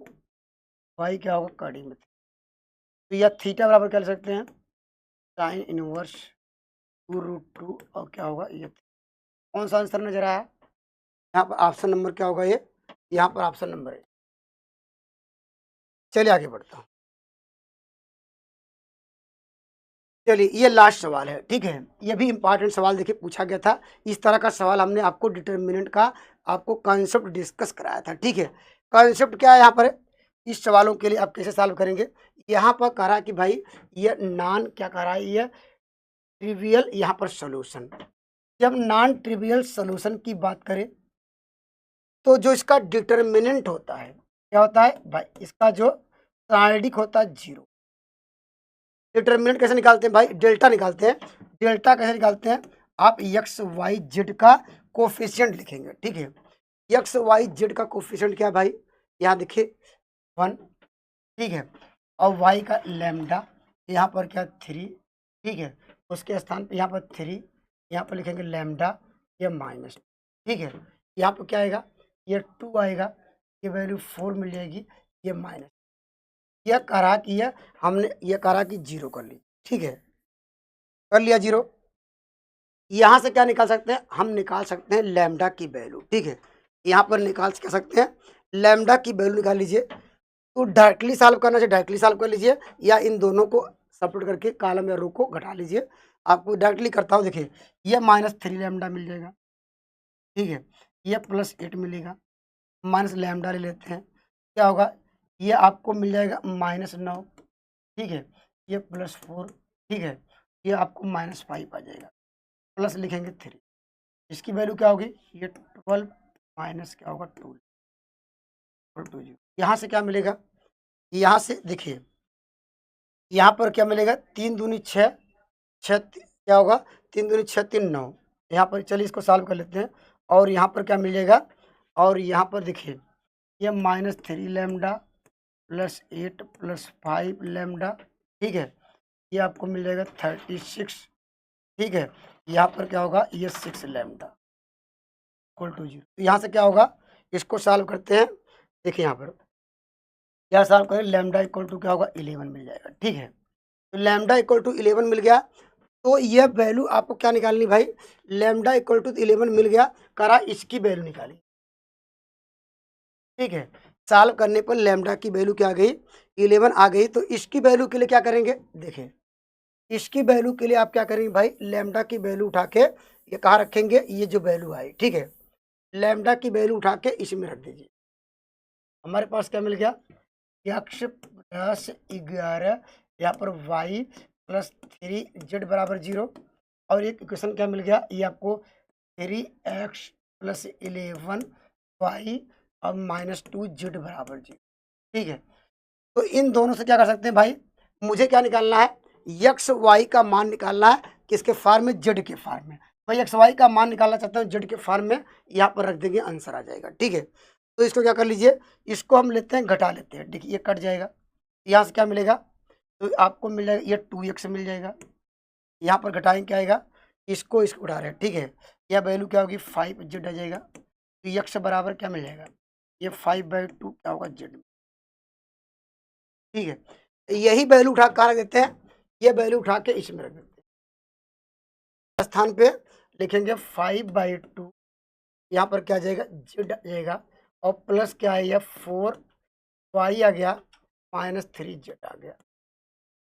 वाई क्या होगा कड़ी में, तो यह थीटा बराबर क्या लिख सकते हैं साइन इनवर्स 2√2 और क्या होगा ये, कौन सा आंसर नजर आया, यहाँ पर ऑप्शन नंबर क्या होगा ये, यहाँ पर ऑप्शन नंबर है। चलिए आगे बढ़ता हूँ, चलिए ये लास्ट सवाल है, ठीक है, ये भी इंपॉर्टेंट सवाल देखिए पूछा गया था, इस तरह का सवाल हमने आपको डिटर्मिनेंट का आपको कॉन्सेप्ट डिस्कस कराया था, ठीक है। कॉन्सेप्ट क्या है यहाँ पर, इस सवालों के लिए आप कैसे सॉल्व करेंगे, यहाँ पर कह रहा है कि भाई ये नॉन क्या कह रहा है ये ट्रिवियल यहाँ पर सोल्यूशन, जब नॉन ट्रिवियल सोल्यूशन की बात करें तो जो इसका डिटर्मिनेंट होता है क्या होता है भाई, इसका जो प्रायोरिक होता है 0, डिटर्मिनेंट कैसे निकालते हैं भाई, डेल्टा निकालते हैं। डेल्टा कैसे निकालते हैं, आप एक्स वाई जेड का कोफिशिएंट लिखेंगे, ठीक है। एक्स वाई जेड का कोफिशिएंट क्या है भाई, यहाँ देखिए 1, ठीक है, और वाई का लैम्डा यहाँ पर क्या 3, ठीक है, उसके स्थान पे यहाँ पर 3, यहाँ पर लिखेंगे लैम्डा, ये माइनस, ठीक है, यहाँ पर क्या आएगा, ये 2 आएगा, ये वैल्यू 4 मिल जाएगी, ये माइनस, यह करा कि यह हमने ये करा कि 0 कर ली, ठीक है, कर लिया 0। यहाँ से क्या निकाल सकते हैं, हम निकाल सकते हैं लैम्डा की वैल्यू, ठीक है, यहाँ पर निकाल क्या सकते हैं, लैम्डा की वैल्यू निकाल लीजिए। तो डायरेक्टली सॉल्व करना चाहिए, डायरेक्टली सॉल्व कर लीजिए, या इन दोनों को सब्ट्रैक्ट करके कॉलम या रो को घटा लीजिए। आपको डायरेक्टली करता हूँ, देखिए ये -3 लैम्डा मिल जाएगा, ठीक है, ये +8 मिलेगा, माइनस लैम्डा ले लेते हैं, क्या होगा, ये आपको मिल जाएगा -9, ठीक है, ये +4, ठीक है, ये आपको -5 आ जाएगा, प्लस लिखेंगे 3, इसकी वैल्यू क्या होगी, ये 12 माइनस क्या होगा 2 = 0। यहाँ से क्या मिलेगा, यहाँ से देखिए यहाँ पर क्या मिलेगा, 3 दूनी 6, 6 क्या होगा, 3 दूनी 6, 3 9, यहाँ पर चलिए इसको सॉल्व कर लेते हैं, और यहाँ पर क्या मिल जाएगा, और यहाँ पर देखिए ये -3 लैम्डा +8 +5 लैम्डा, ठीक है, ये आपको मिल जाएगा 36, ठीक है, यहाँ पर क्या होगा, ये 6 लैम्डा = 0। तो यहाँ से क्या होगा, इसको सॉल्व करते हैं, देखिए यहाँ पर क्या सॉल्व करें, लैम्डा = क्या होगा, 11 मिल जाएगा, ठीक है। तो लैम्डा = 11 मिल गया, तो यह वैल्यू आपको क्या निकालनी भाई, लैम्डा = 11 मिल गया, करा इसकी वैल्यू निकाली, ठीक है। सॉल्व करने पर लैम्डा की वैल्यू क्या आ गई, 11 आ गई। तो इसकी वैल्यू के लिए क्या करेंगे, देखें इसकी वैल्यू के लिए आप क्या करेंगे भाई, लैम्डा की वैल्यू उठा के ये कहाँ रखेंगे, ये जो वैल्यू आई, ठीक है, लैम्डा की वैल्यू उठा के इसमें रख दीजिए। हमारे पास क्या मिल गया, x + 11, यहाँ पर y + 3 z = 0, और एक इक्वेशन क्या मिल गया, ये आपको 3x + 11 y और -2 z = 0, ठीक है। तो इन दोनों से क्या कर सकते हैं भाई, मुझे क्या निकालना है, एक्स वाई का मान निकालना है, किसके फॉर्म में, जेड के फॉर्म में। भाई एक्स वाई का मान निकालना चाहता हूँ जेड के फॉर्म में, यहाँ पर रख देंगे, आंसर आ जाएगा, ठीक है। तो इसको क्या कर लीजिए, इसको हम लेते हैं, घटा लेते हैं, देखिए ये कट जाएगा, यहाँ से क्या मिलेगा, तो आपको मिल जाएगा ये 2x मिल जाएगा, यहाँ पर घटाएंगे क्या आएगा, इसको उठा रहे हैं, ठीक है, यह वैल्यू क्या होगी, 5z आ जाएगा, तो x बराबर क्या मिल जाएगा, ये 5/2 क्या होगा, z, ठीक है। यही वैल्यू उठा कर रख देते हैं, ये वैल्यू उठा के इसमें रख देते हैं, स्थान पे लिखेंगे 5/2, यहाँ पर क्या आ जाएगा, z आ जाएगा, और प्लस क्या है, 4y आ गया, -3z आ गया,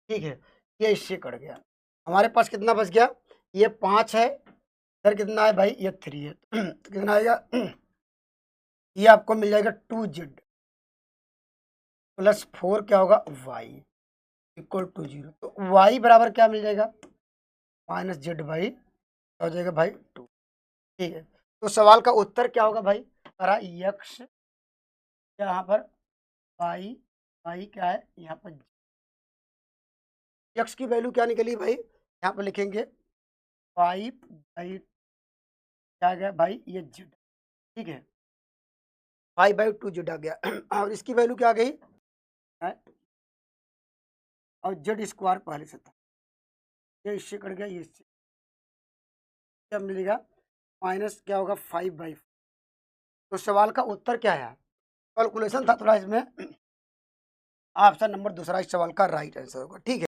ठीक है, ये इससे कट गया, हमारे पास कितना बच गया, ये 5 है, इधर कितना है भाई, ये 3 है, तो कितना आएगा, ये आपको मिल जाएगा 2z + 4 क्या होगा, y = 0। तो y बराबर क्या मिल जाएगा, -z/, हो जाएगा भाई 2, ठीक है। तो सवाल का उत्तर क्या होगा भाई, हमारा x यहाँ पर y क्या है, यहाँ पर x की वैल्यू क्या निकली भाई, यहाँ पर लिखेंगे 5/, क्या आ गया भाई, ये z, ठीक है, 5/2z आ गया, और इसकी वैल्यू क्या आ गई है? और z² पहले से था, ये इससे कट गया, ये इससे क्या मिलेगा, माइनस क्या होगा, 5/4। तो सवाल का उत्तर क्या है, कैलकुलेशन था थोड़ा इसमें, ऑप्शन नंबर दूसरा इस सवाल का राइट आंसर होगा, ठीक है।